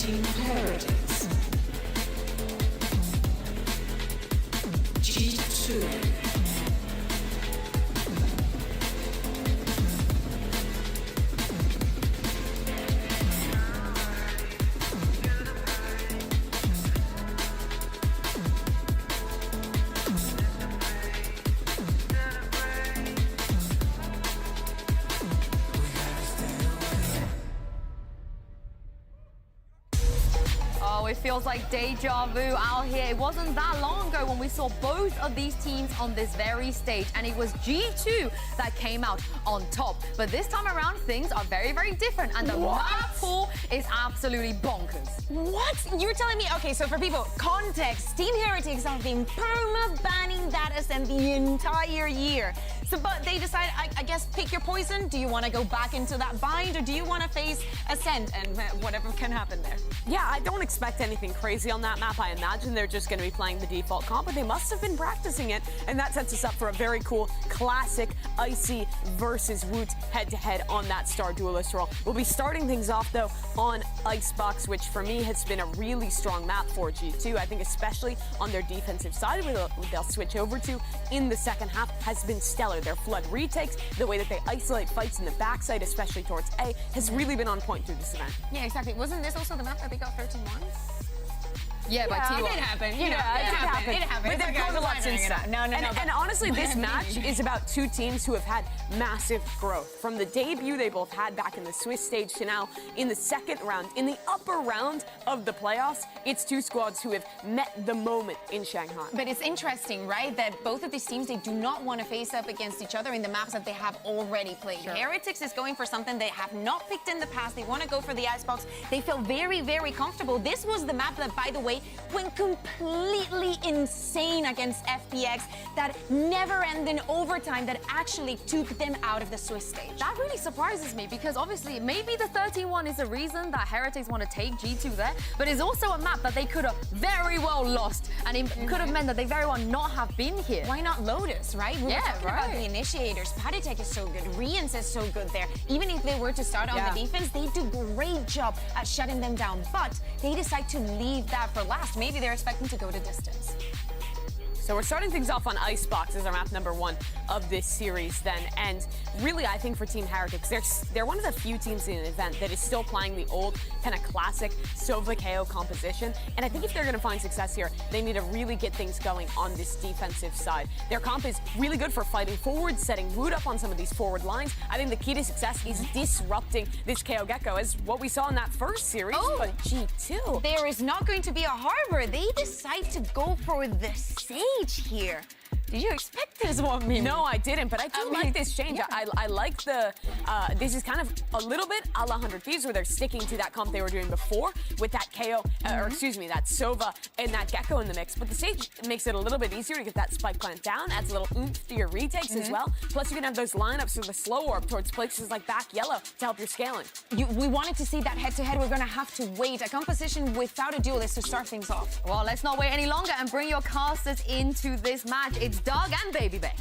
Team Heretics. G2. Wow, it feels like deja vu out here. It wasn't that long ago when we saw both of these teams on this very stage, and it was G2 that came out on top. But this time around, things are very, very different, and the map pool is absolutely bonkers. What? You're telling me, okay, so for people, context, Team Heretics have been perma-banning that Ascent the entire year. So, but they decide, I guess, pick your poison. Do you want to go back into that bind, or do you want to face Ascent and whatever can happen there? Yeah, I don't expect anything crazy on that map. I imagine they're just going to be playing the default comp, but they must have been practicing it, and that sets us up for a very cool classic Icy versus Woot head-to-head on that Star Duelist role. We'll be starting things off, though, on Icebox, which for me has been a really strong map for G2. I think especially on their defensive side, where they'll switch over to in the second half, has been stellar. Their flood retakes, the way that they isolate fights in the backside, especially towards A, has really been on point through this event. Yeah, exactly. Wasn't this also the map that they got 13-1? Yeah, by T1. It did happen. You know, Yeah, it happened. It happened. But they've gone a lot since then. No. And honestly, this match is about two teams who have had massive growth. From the debut they both had back in the Swiss stage to now in the second round, in the upper round of the playoffs, it's two squads who have met the moment in Shanghai. But it's interesting, right, that both of these teams, they do not want to face up against each other in the maps that they have already played. Sure. Heretics is going for something they have not picked in the past. They want to go for the Icebox. They feel very, very comfortable. This was the map that, by the way, went completely insane against FPX, that never-ending overtime that actually took them out of the Swiss stage. That really surprises me, because obviously maybe the 13-1 is the reason that Heretics want to take G2 there, but it's also a map that they could have very well lost, and it could have meant that they very well not have been here. Why not Lotus, right? We were talking about the initiators. Patitech is so good. Rians is so good there. Even if they were to start on the defense, they do a great job at shutting them down, but they decide to leave that for last. Maybe they're expecting to go to distance. So we're starting things off on Icebox as our map number 1 of this series then. And really, I think for Team Heretics, they're one of the few teams in the event that is still playing the old kind of classic Sova KO composition. And I think if they're going to find success here, they need to really get things going on this defensive side. Their comp is really good for fighting forward, setting Woot up on some of these forward lines. I think the key to success is disrupting this KO Gecko, as what we saw in that first series, but G2. There is not going to be a harbor. They decide to go for the sage here. Did you expect this one, Mimi? No, I didn't, but I do like this change. Yeah. I like the, this is kind of a little bit a la 100 Thieves, where they're sticking to that comp they were doing before with that KO, or excuse me, that Sova and that Gecko in the mix. But the stage makes it a little bit easier to get that spike plant down, adds a little oomph to your retakes as well. Plus, you can have those lineups with the slow orb towards places like back yellow to help your scaling. We wanted to see that head-to-head. We're going to have to wait. A composition without a duelist to start things off. Well, let's not wait any longer and bring your casters into this match. It's Doug and Baby Bay.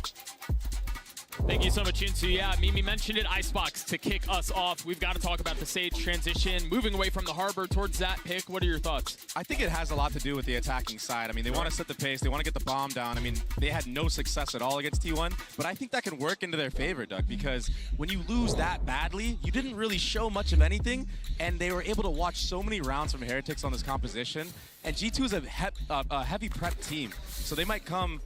Thank you so much, Insu. Yeah, Mimi mentioned it, Icebox to kick us off. We've got to talk about the Sage transition, moving away from the Harbor towards that pick. What are your thoughts? I think it has a lot to do with the attacking side. I mean, they want to set the pace. They want to get the bomb down. I mean, they had no success at all against T1, but I think that can work into their favor, Doug, because when you lose that badly, you didn't really show much of anything, and they were able to watch so many rounds from Heretics on this composition. And G2 is a heavy prep team, so they might come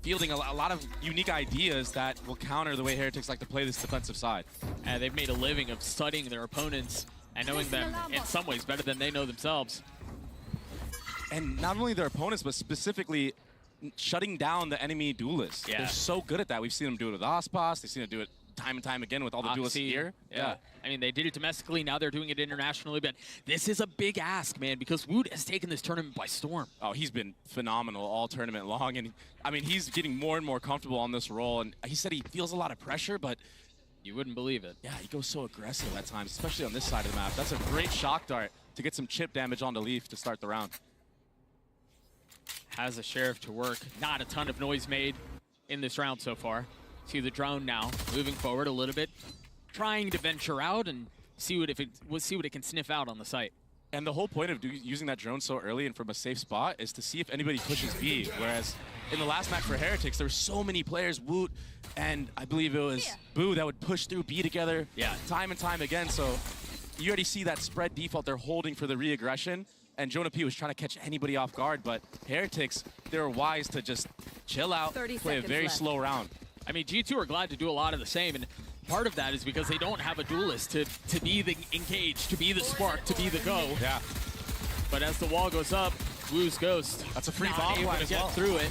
fielding a lot of unique ideas that will counter the way Heretics like to play this defensive side. And they've made a living of studying their opponents and knowing them in some ways better than they know themselves. And not only their opponents, but specifically shutting down the enemy duelists. Yeah. They're so good at that. We've seen them do it with Aspas. They've seen them do it time and time again with all the duelists here. Yeah. I mean, they did it domestically. Now they're doing it internationally. But this is a big ask, man, because Woot has taken this tournament by storm. Oh, he's been phenomenal all tournament long. And I mean, he's getting more and more comfortable on this role. And he said he feels a lot of pressure, but you wouldn't believe it. Yeah, he goes so aggressive at times, especially on this side of the map. That's a great shock dart to get some chip damage onto Leaf to start the round. Has a Sheriff to work. Not a ton of noise made in this round so far. See the drone now moving forward a little bit, trying to venture out and see what it can sniff out on the site. And the whole point of using that drone so early and from a safe spot is to see if anybody pushes B. Whereas in the last match for Heretics, there were so many players, Woot, and I believe it was Boo, that would push through B together time and time again. So you already see that spread default they're holding for the re-aggression. And Jonah P was trying to catch anybody off guard, but Heretics, they were wise to just chill out, play a very slow round. I mean, G2 are glad to do a lot of the same, and part of that is because they don't have a duelist to be the engage, to be the spark, to be the go. Yeah. But as the wall goes up, Wu's Ghost. That's a free not bomb able plant to as get well. through it.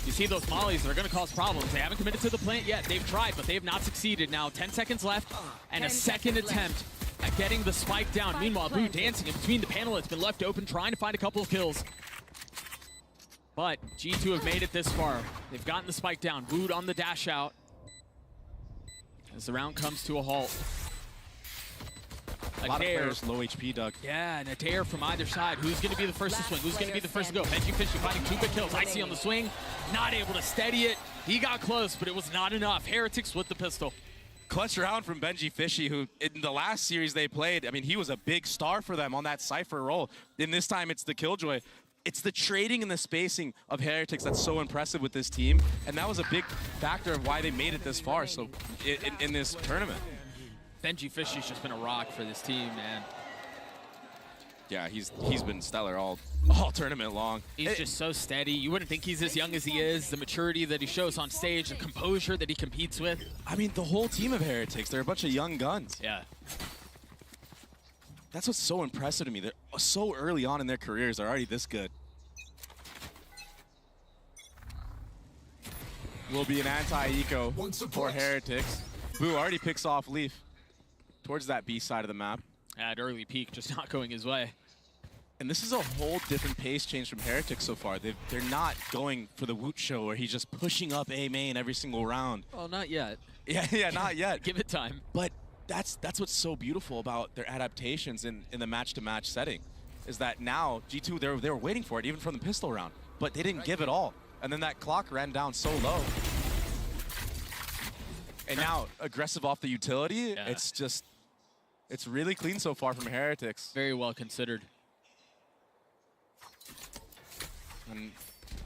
You see those mollies, they're going to cause problems. They haven't committed to the plant yet. They've tried, but they have not succeeded. Now 10 seconds left and a second attempt at getting the spike down. Meanwhile, Wu dancing in between the panel. It's been left open, trying to find a couple of kills. But G2 have made it this far. They've gotten the spike down. Wu on the dash out as the round comes to a halt. A lot of players low HP, Doug. Yeah, and a dare from either side. Who's going to be the first to swing? Who's going to be the first to go? Benji Fishy finding 2 big kills. Icy on the swing, not able to steady it. He got close, but it was not enough. Heretics with the pistol. Clutch round from Benji Fishy, who in the last series they played, I mean, he was a big star for them on that Cypher role. And this time it's the Killjoy. It's the trading and the spacing of Heretics that's so impressive with this team. And that was a big factor of why they made it this far so in this tournament. Benji Fishy's just been a rock for this team, man. Yeah, he's been stellar all tournament long. He's just so steady. You wouldn't think he's as young as he is. The maturity that he shows on stage, the composure that he competes with. I mean, the whole team of Heretics, they're a bunch of young guns. Yeah. That's what's so impressive to me. They're so early on in their careers, they're already this good. Will be an anti-eco for Heretics. Boo already picks off Leaf towards that B side of the map. At early peak, just not going his way. And this is a whole different pace change from Heretics so far. They're not going for the Woot show where he's just pushing up A main every single round. Well, not yet. Yeah, not yet. Give it time. But that's what's so beautiful about their adaptations in the match-to-match setting, is that now G2, they were waiting for it even from the pistol round, but they didn't give it all. And then that clock ran down so low. And now aggressive off the utility, it's really clean so far from Heretics. Very well considered. And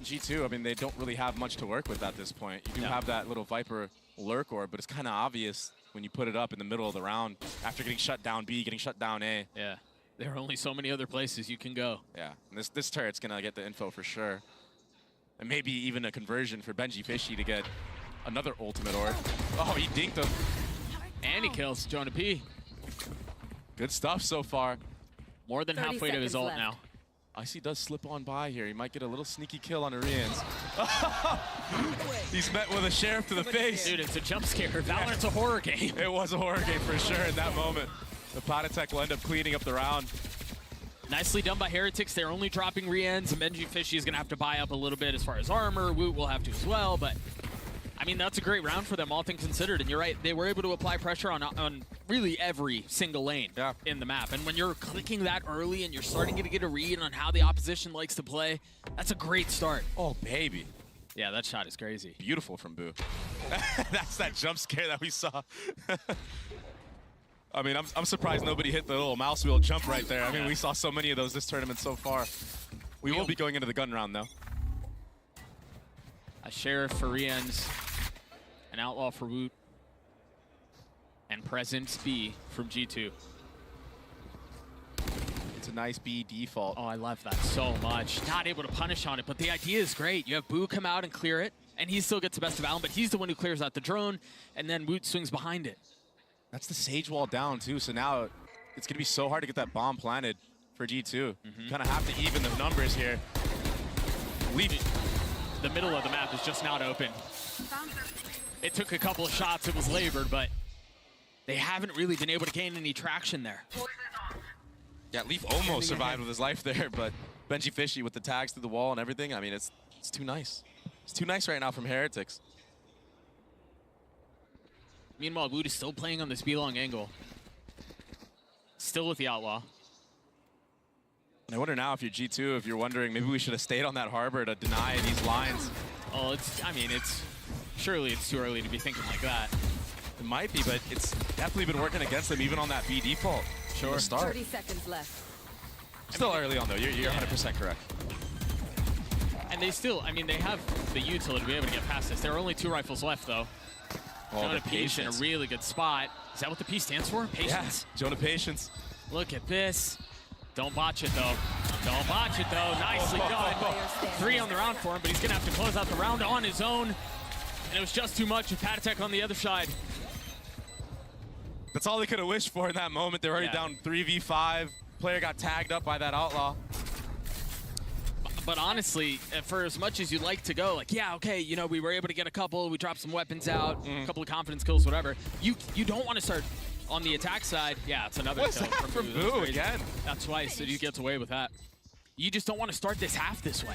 G2, I mean, they don't really have much to work with at this point. You do have that little Viper lurk orb, but it's kind of obvious when you put it up in the middle of the round after getting shut down B, getting shut down A. Yeah, there are only so many other places you can go. Yeah, and this turret's going to get the info for sure. And maybe even a conversion for Benji Fishy to get another ultimate orb. Oh, he dinked him. And he kills Jonah P. Good stuff so far. More than halfway to his ult now. Icy does slip on by here. He might get a little sneaky kill on Arians. He's met with a sheriff to the face. Dude, it's a jump scare. Valorant's a horror game. It was a horror game for sure in that moment. The Panatech will end up cleaning up the round. Nicely done by Heretics. They're only dropping re-ends, and Benji Fishy is going to have to buy up a little bit as far as armor. Woot will have to as well, but I mean, that's a great round for them, all things considered. And you're right, they were able to apply pressure on really every single lane in the map. And when you're clicking that early and you're starting to get a read on how the opposition likes to play, that's a great start. Oh, baby. Yeah, that shot is crazy. Beautiful from Boo. That's that jump scare that we saw. I mean, I'm surprised nobody hit the little mouse wheel jump right there. I mean, we saw so many of those this tournament so far. We will be going into the gun round, though. A Sheriff for Rien's, an Outlaw for Woot, and Presence B from G2. It's a nice B default. Oh, I love that so much. Not able to punish on it, but the idea is great. You have Boo come out and clear it, and he still gets the best of Allen, but he's the one who clears out the drone, and then Woot swings behind it. That's the Sage Wall down, too, so now it's going to be so hard to get that bomb planted for G2. You kind of have to even the numbers here. The middle of the map is just not open. It took a couple of shots, it was labored, but they haven't really been able to gain any traction there. Yeah, Leaf almost survived with his life there, but Benji Fishy with the tags through the wall and everything, I mean, it's too nice. It's too nice right now from Heretics. Meanwhile, Woot is still playing on this B-long angle. Still with the Outlaw. And I wonder now if you're G2, if you're wondering, maybe we should have stayed on that harbor to deny these lines. Oh, surely it's too early to be thinking like that. It might be, but it's definitely been working against them even on that B default. Sure. Start. 30 seconds left. Still early on though, you're 100% correct. And they still, I mean, they have the utility to be able to get past this. There are only 2 rifles left though. Oh, Jonah P in a really good spot. Is that what the P stands for? Patience? Yeah, Jonah Patience. Look at this. Don't botch it though. Don't botch it though. Nicely done. 3 on the round for him, but he's gonna have to close out the round on his own. And it was just too much with Panatech on the other side. That's all they could have wished for in that moment. They're already down 3v5. Player got tagged up by that Outlaw. But honestly, for as much as you'd like to go, like, yeah, okay, you know, we were able to get a couple, we dropped some weapons out, a couple of confidence kills, whatever. You don't want to start on the attack side. Yeah, it's another What's kill that from Boo again? That's twice, so he gets away with that. You just don't want to start this half this way.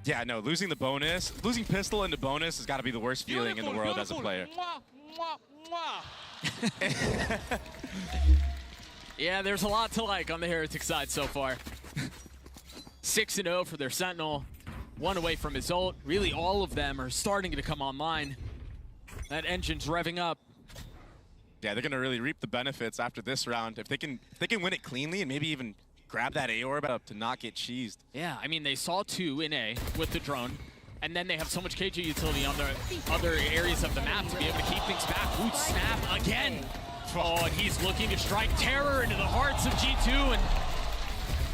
Yeah, no, losing the bonus, losing pistol into bonus has got to be the worst feeling in the world as a player. Yeah, there's a lot to like on the Heretic side so far. 6-0 for their Sentinel, 1 away from his ult. Really, all of them are starting to come online. That engine's revving up. Yeah, they're gonna really reap the benefits after this round. If they can win it cleanly and maybe even grab that Aorus up to not get cheesed. Yeah, I mean, they saw 2 in A with the drone, and then they have so much KJ utility on the other areas of the map to be able to keep things back. Woot snap again. Oh, and he's looking to strike terror into the hearts of G2, and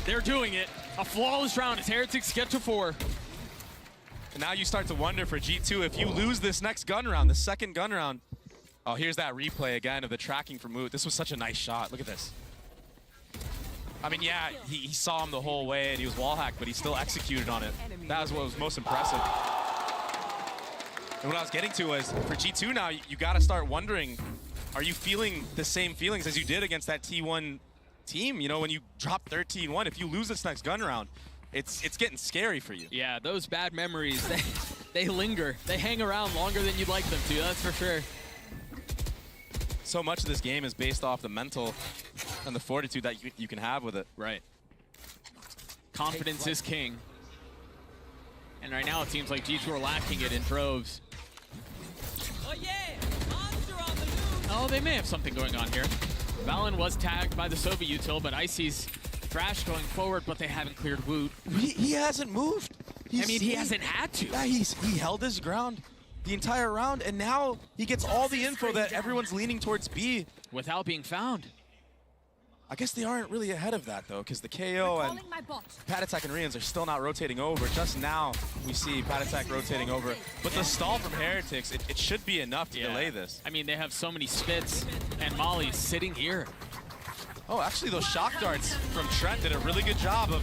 they're doing it. A flawless round as Heretics get to 4. And now you start to wonder for G2, if you lose this next gun round, the second gun round. Oh, here's that replay again of the tracking from Woot. This was such a nice shot. Look at this. I mean, yeah, he saw him the whole way and he was wall hacked, but he still executed on it. That was what was most impressive. And what I was getting to was, for G2 now, you got to start wondering, are you feeling the same feelings as you did against that T1 team? You know, when you drop 13-1, if you lose this next gun round, it's getting scary for you. Yeah, those bad memories, they linger. They hang around longer than you'd like them to, that's for sure. So much of this game is based off the mental and the fortitude that you can have with it. Right. Confidence is king. And right now it seems like G2 are lacking it in droves. Oh, they may have something going on here. Valen was tagged by the Soviet util, but Icy's Thrash going forward, but they haven't cleared Woot. He hasn't moved. I mean, he hasn't had to. Yeah, he held his ground the entire round, and now he gets all the info that everyone's leaning towards B. Without being found. I guess they aren't really ahead of that, though, because the KO and Patatak and Ryans are still not rotating over. Just now, we see Patatak rotating over. But the stall from Heretics, it should be enough to delay this. I mean, they have so many spits and mollies sitting here. Oh, actually, those shock darts from Trent did a really good job of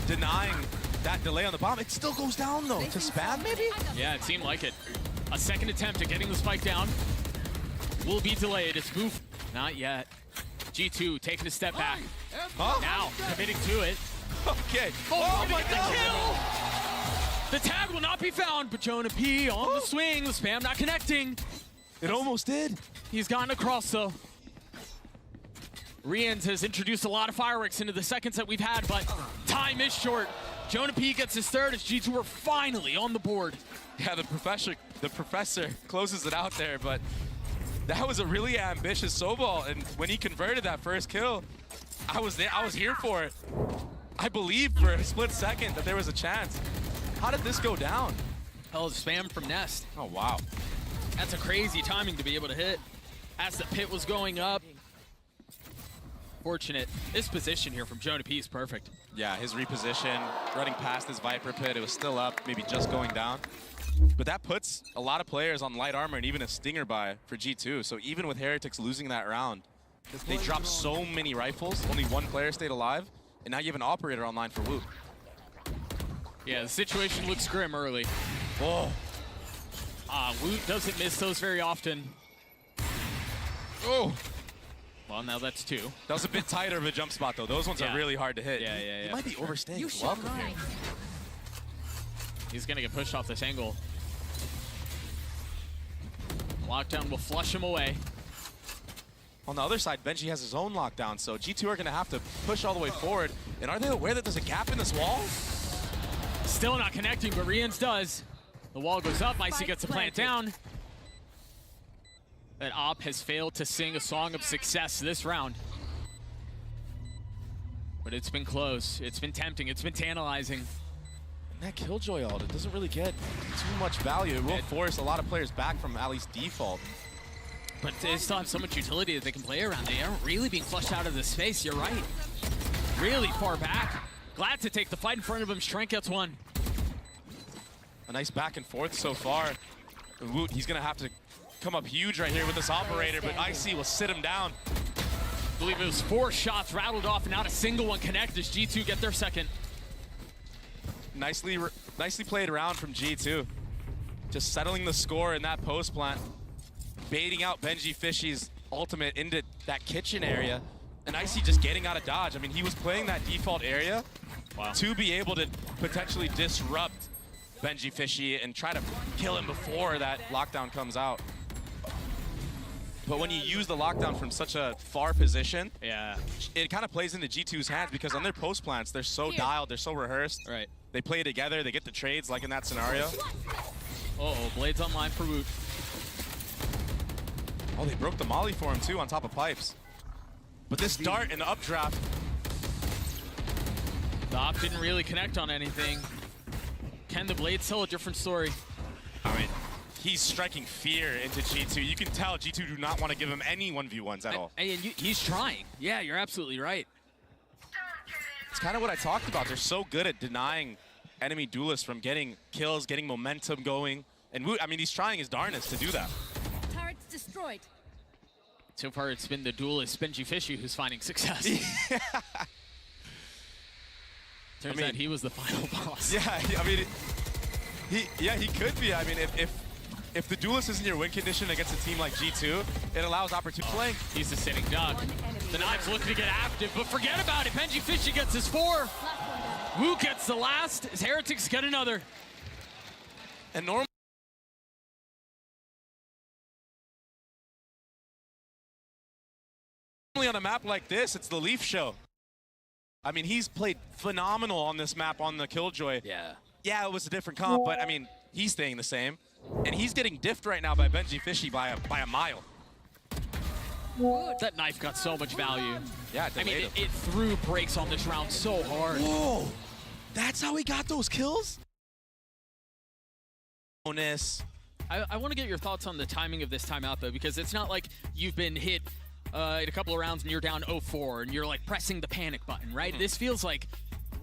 denying that delay on the bomb. It still goes down, though, to spam, maybe? Yeah, it seemed like it. A second attempt at getting the spike down will be delayed. It's Boof. Not yet. G2 taking a step back. Huh? Now committing to it. Okay. Oh my God! The tag will not be found, but Jonah P on the swing. The spam not connecting. It almost did. He's gotten across, though. Ryans has introduced a lot of fireworks into the seconds that we've had, but time is short. Jonah P gets his third as G2 are finally on the board. Yeah, the professor closes it out there, but that was a really ambitious soul, and when he converted that first kill, I was there. I was here for it. I believed for a split second that there was a chance. How did this go down? Oh, spam from Nest. Oh, wow. That's a crazy timing to be able to hit as the pit was going up. Fortunate. This position here from Jonah P is perfect. Yeah, his reposition, running past his Viper pit, it was still up, maybe just going down. But that puts a lot of players on light armor and even a stinger buy for G2. So even with Heretics losing that round, they dropped so many rifles, only one player stayed alive, and now you have an operator online for Woot. Yeah, the situation looks grim early. Whoa. Woot doesn't miss those very often. Oh. Well, now that's 2. That was a bit tighter of a jump spot, though. Those ones are really hard to hit. Yeah. He might be overstaying as well from here. He's going to get pushed off this angle. Lockdown will flush him away. On the other side, Benji has his own lockdown, so G2 are going to have to push all the way forward. And are they aware that there's a gap in this wall? Still not connecting, but Ryans does. The wall goes up, Icy gets the plant down. That Op has failed to sing a song of success this round. But it's been close, it's been tempting, it's been tantalizing. And that Killjoy ult, it doesn't really get too much value. It will force a lot of players back from at least default. But they still have so much utility that they can play around. They aren't really being flushed out of the space, you're right. Really far back. Glad to take the fight in front of him, Strength gets 1. A nice back and forth so far. Woot, he's gonna have to come up huge right here with this operator, but Icy will sit him down. I believe it was 4 shots rattled off and not a single one connected as G2 get their second. nicely played round from G2. Just settling the score in that post plant, baiting out Benji Fishy's ultimate into that kitchen area, and Icy just getting out of dodge. I mean, he was playing that default area to be able to potentially disrupt Benji Fishy and try to kill him before that lockdown comes out. But when you use the lockdown from such a far position, it kind of plays into G2's hands because on their post plants, they're so dialed, they're so rehearsed. Right. They play together, they get the trades like in that scenario. Uh-oh, Blades online for Woot. Oh, they broke the molly for him too on top of pipes. But this dart and the updraft. The op didn't really connect on anything. Can the Blades tell a different story? I mean, he's striking fear into G2. You can tell G2 do not want to give him any 1v1s at all. And he's trying. Yeah, you're absolutely right. It's kind of what I talked about. They're so good at denying enemy duelists from getting kills, getting momentum going. And Woot, I mean, he's trying his darnest to do that. Turret destroyed. So far, it's been the duelist Benji Fishy who's finding success. Turns out he was the final boss. Yeah, I mean, he could be. I mean, if the duelist is in your win condition against a team like G2, it allows opportunity playing. He's a sitting duck. The Knives looking to get active, but forget about it. Benji Fishy gets his 4. Wu gets the last. His Heretics get another. And normally on a map like this, it's the Leaf Show. I mean, he's played phenomenal on this map on the Killjoy. Yeah, it was a different comp, but I mean, he's staying the same. And he's getting diffed right now by Benji Fishy by a mile. That knife got so much value. Yeah, I mean, it threw brakes on this round so hard. Whoa, that's how he got those kills? Bonus. I want to get your thoughts on the timing of this timeout, though, because it's not like you've been hit in a couple of rounds and you're down 0-4 and you're like pressing the panic button, right? This feels like,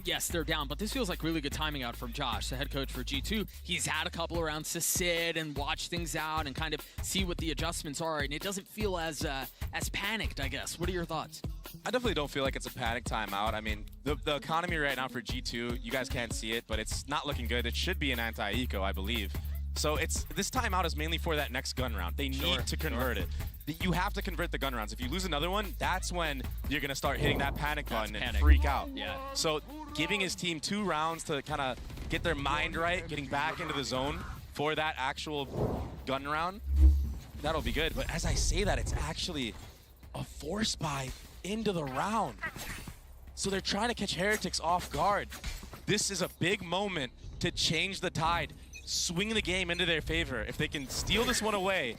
yes, they're down, but this feels like really good timing out from Josh, the head coach for G2. He's had a couple of rounds to sit and watch things out and kind of see what the adjustments are, and it doesn't feel as panicked, I guess. What are your thoughts? I definitely don't feel like it's a panic timeout. I mean, the economy right now for G2, you guys can't see it, but it's not looking good. It should be an anti-eco, I believe. So this timeout is mainly for that next gun round. They need to convert it. You have to convert the gun rounds. If you lose another one, that's when you're going to start hitting that panic button and freak out. Yeah. So giving his team 2 rounds to kind of get their mind right, getting back into the zone for that actual gun round, that'll be good. But as I say that, it's actually a force buy into the round. So they're trying to catch Heretics off guard. This is a big moment to change the tide, swing the game into their favor. If they can steal this one away.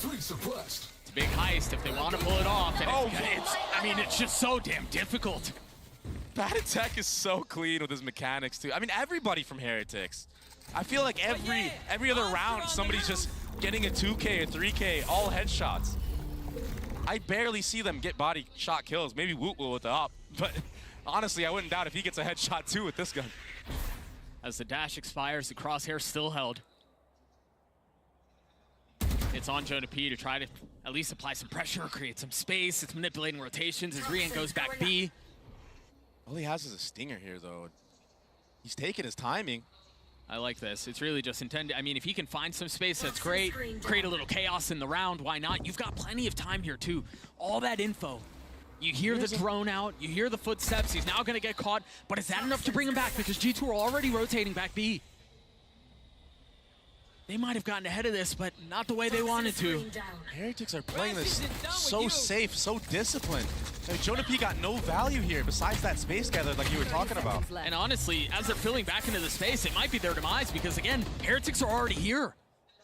It's a big heist if they want to pull it off. And I mean, it's just so damn difficult. Bad Attack is so clean with his mechanics too. I mean, everybody from Heretics. I feel like every other round, somebody's just getting a 2K or 3K, all headshots. I barely see them get body shot kills. Maybe Woot will with the up, but honestly, I wouldn't doubt if he gets a headshot too with this gun. As the dash expires, the crosshair still held. It's on Jonah P to try to at least apply some pressure, create some space. It's manipulating rotations as Rian goes back B. All he has is a stinger here, though. He's taking his timing. I like this. It's really just intended. I mean, if he can find some space, that's great. Create a little chaos in the round. Why not? You've got plenty of time here, too. All that info. You hear the drone out. You hear the footsteps. He's now going to get caught. But is that enough to bring him back? Because G2 are already rotating back B. They might have gotten ahead of this, but not the way they wanted to. Heretics are playing this so safe, so disciplined. I mean, Jonah P got no value here besides that space gather like you were talking about. And honestly, as they're filling back into the space, it might be their demise because, again, Heretics are already here.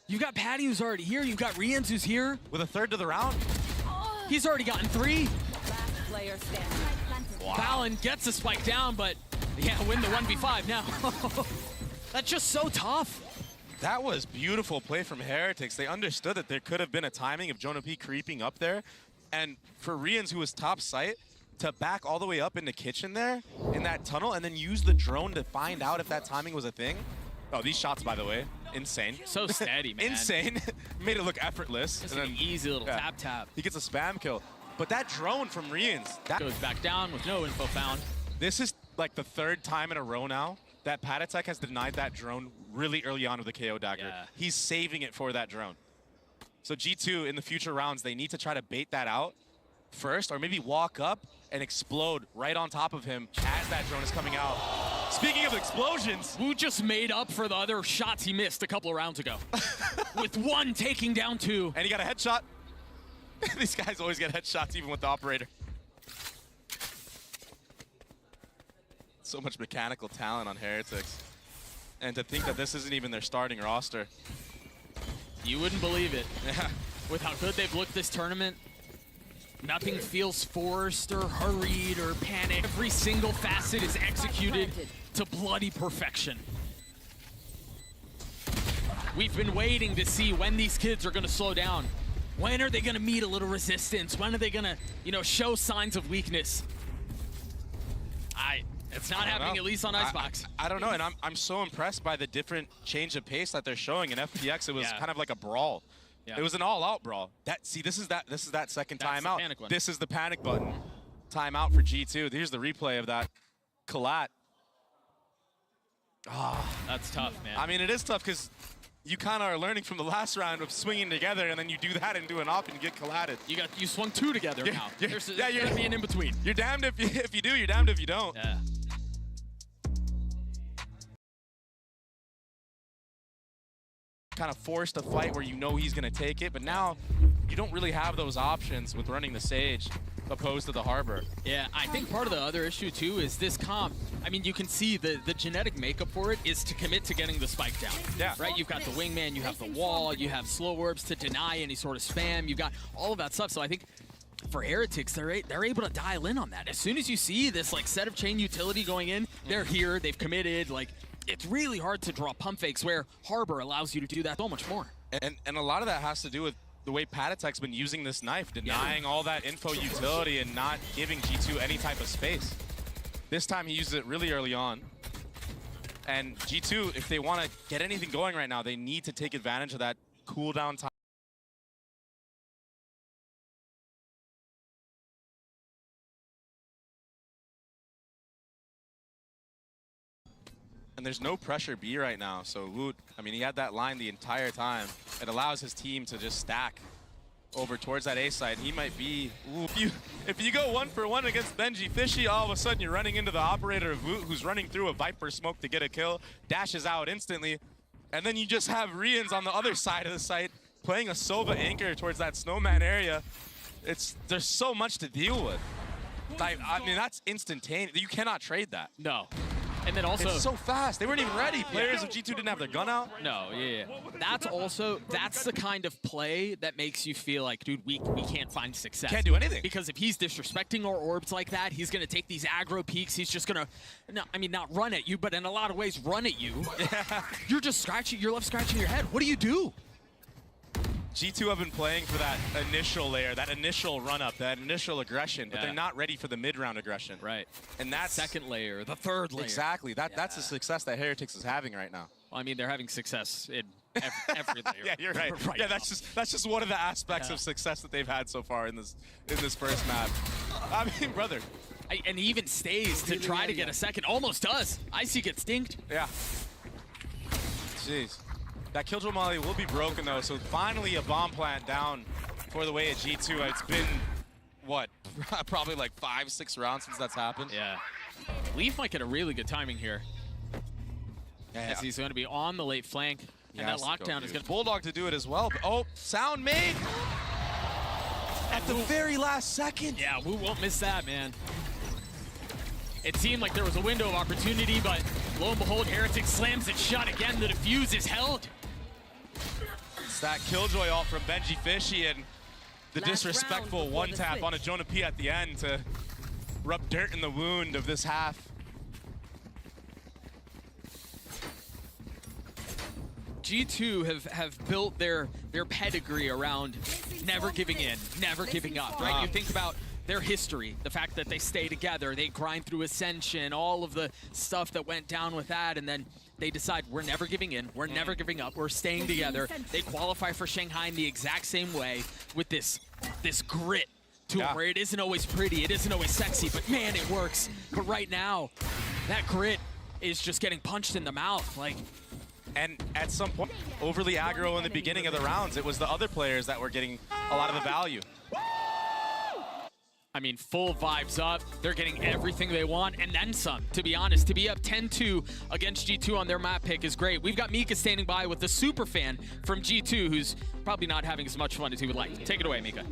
You've got Patty who's already here. You've got Rians who's here. With a third to the round. He's already gotten 3. Last player standing. Wow. Fallon gets the spike down, but yeah, win the 1v5 now. That's just so tough. That was beautiful play from Heretics. They understood that there could have been a timing of Jonah P creeping up there. And for Rians, who was top site, to back all the way up into kitchen there in that tunnel and then use the drone to find out if that timing was a thing. Oh, these shots, by the way, insane. So steady, man. Insane. Made it look effortless. Just an easy little tap. He gets a spam kill. But that drone from Rians, that goes back down with no info found. This is like the third time in a row now that Paditech has denied that drone really early on with the KO dagger. Yeah. He's saving it for that drone. So G2 in the future rounds, they need to try to bait that out first, or maybe walk up and explode right on top of him as that drone is coming out. Speaking of explosions, Wu just made up for the other shots he missed a couple of rounds ago. With one taking down two. And he got a headshot. These guys always get headshots even with the operator. So much mechanical talent on Heretics. And to think that this isn't even their starting roster. You wouldn't believe it. Yeah. With how good they've looked this tournament. Nothing feels forced or hurried or panicked. Every single facet is executed to bloody perfection. We've been waiting to see when these kids are going to slow down. When are they going to meet a little resistance? When are they going to, you know, show signs of weakness? It's not happening, at least on Icebox. I don't know, and I'm so impressed by the different change of pace that they're showing. In FPX, it was kind of like a brawl. Yeah. It was an all-out brawl. This is that second timeout. This is the panic button. Timeout for G2. Here's the replay of that collat. That's tough, man. I mean, it is tough because you kind of are learning from the last round of swinging together, and then you do that and do an op and get collatted. You swung two together now. There's you're gonna be an in-between. You're damned if you do, you're damned if you don't. Yeah. Kind of forced a fight where you know he's going to take it, but now you don't really have those options with running the Sage opposed to the Harbor. Yeah, I think part of the other issue too is this comp. I mean, you can see the genetic makeup for it is to commit to getting the spike down. Yeah. Right? You've got the wingman, you have the wall, you have slow orbs to deny any sort of spam. You've got all of that stuff. So I think for Heretics, they're able to dial in on that. As soon as you see this like set of chain utility going in, they're here, they've committed. Like, it's really hard to draw pump fakes where Harbor allows you to do that so much more. And a lot of that has to do with the way Paditech's been using this knife, denying all that info utility and not giving G2 any type of space. This time he uses it really early on. And G2, if they want to get anything going right now, they need to take advantage of that cooldown time. And there's no pressure B right now, so Woot, I mean, he had that line the entire time. It allows his team to just stack over towards that A side. He might be, if you go 1-for-1 against Benji Fishy, all of a sudden you're running into the operator of Woot, who's running through a Viper smoke to get a kill, dashes out instantly, and then you just have Rians on the other side of the site playing a Sova anchor towards that snowman area. There's so much to deal with. Like, I mean, that's instantaneous. You cannot trade that. No. And then also, it's so fast. They weren't even ready. Players of G2 didn't have their gun out. No, yeah. That's the kind of play that makes you feel like, dude, we can't find success. Can't do anything. Because if he's disrespecting our orbs like that, he's going to take these aggro peaks. He's just going to, not run at you, but in a lot of ways run at you. You're just you're left scratching your head. What do you do? G2 have been playing for that initial layer, that initial run-up, that initial aggression, but they're not ready for the mid-round aggression. Right. And that's... second layer, the third layer. Exactly. That's the success that Heretics is having right now. Well, I mean, they're having success in every layer. Yeah, you're right. Yeah, that's just one of the aspects of success that they've had so far in this first map. I mean, brother. And he even stays to try to get a second. Almost does. Icy gets dinked. Yeah. Jeez. That Killjoy Molly will be broken, though, so finally a bomb plant down for the way at G2. It's been, what, probably like 5-6 rounds since that's happened? Yeah. Leaf might get a really good timing here. Yeah. As he's going to be on the late flank, and that lockdown is going to... Bulldog to do it as well, but, oh, sound made! At the very last second! Yeah, Wu won't miss that, man. It seemed like there was a window of opportunity, but lo and behold, Heretic slams it shut again. The defuse is held. It's that Killjoy ult from Benji Fishy and the disrespectful one-tap on a Jonah P at the end to rub dirt in the wound of this half. G2 have built their pedigree around never giving in, never giving up, right? You think about their history, the fact that they stay together, they grind through Ascension, all of the stuff that went down with that, and then they decide we're never giving in, we're never giving up, we're staying together. They qualify for Shanghai in the exact same way with this grit to it, where it isn't always pretty, it isn't always sexy, but man, it works. But right now, that grit is just getting punched in the mouth. Like, and at some point, overly aggro in the beginning of the rounds, it was the other players that were getting a lot of the value. I mean, full vibes up. They're getting everything they want and then some, to be honest. To be up 10-2 against G2 on their map pick is great. We've got Mika standing by with the super fan from G2 who's probably not having as much fun as he would like. Take it away, Mika.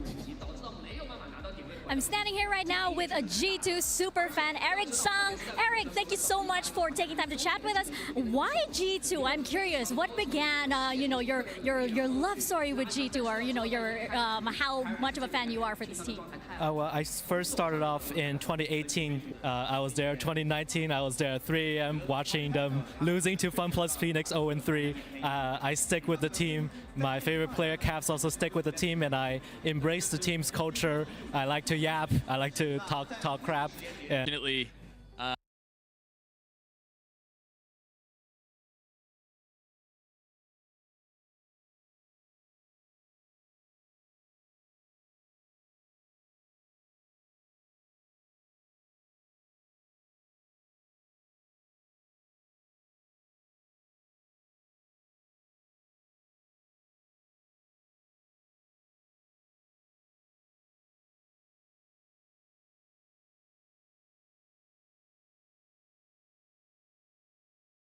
I'm standing here right now with a G2 super fan, Eric Chang. Eric, thank you so much for taking time to chat with us. Why G2? I'm curious. What began, your love story with G2, or your how much of a fan you are for this team? Well, I first started off in 2018. I was there. 2019, I was there at 3 AM watching them losing to FunPlus Phoenix 0-3. I stick with the team. My favorite player, Caps, also stick with the team, and I embrace the team's culture. I like to yap. I like to talk crap. Definitely.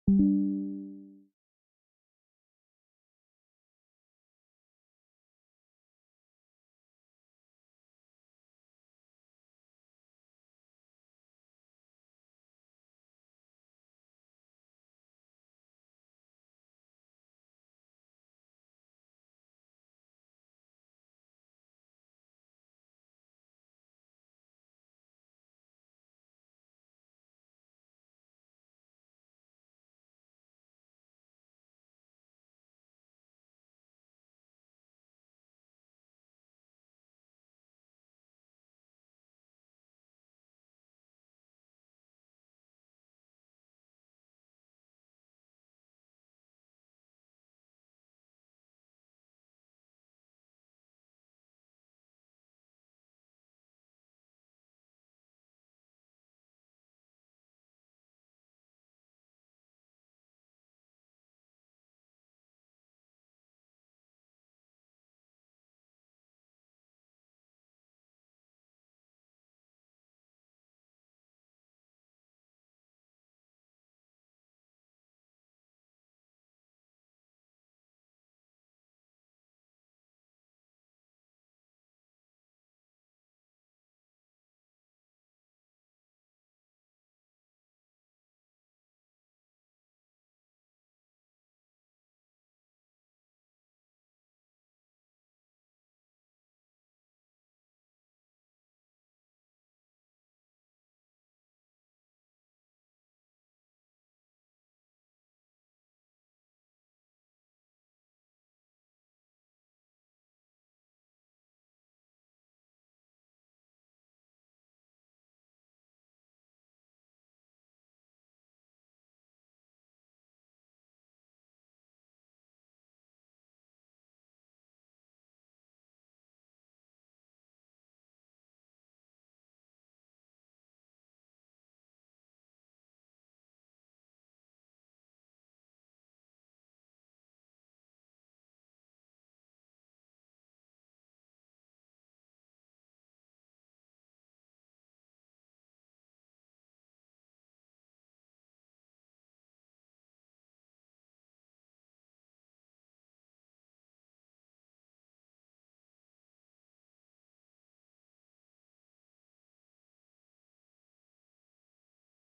you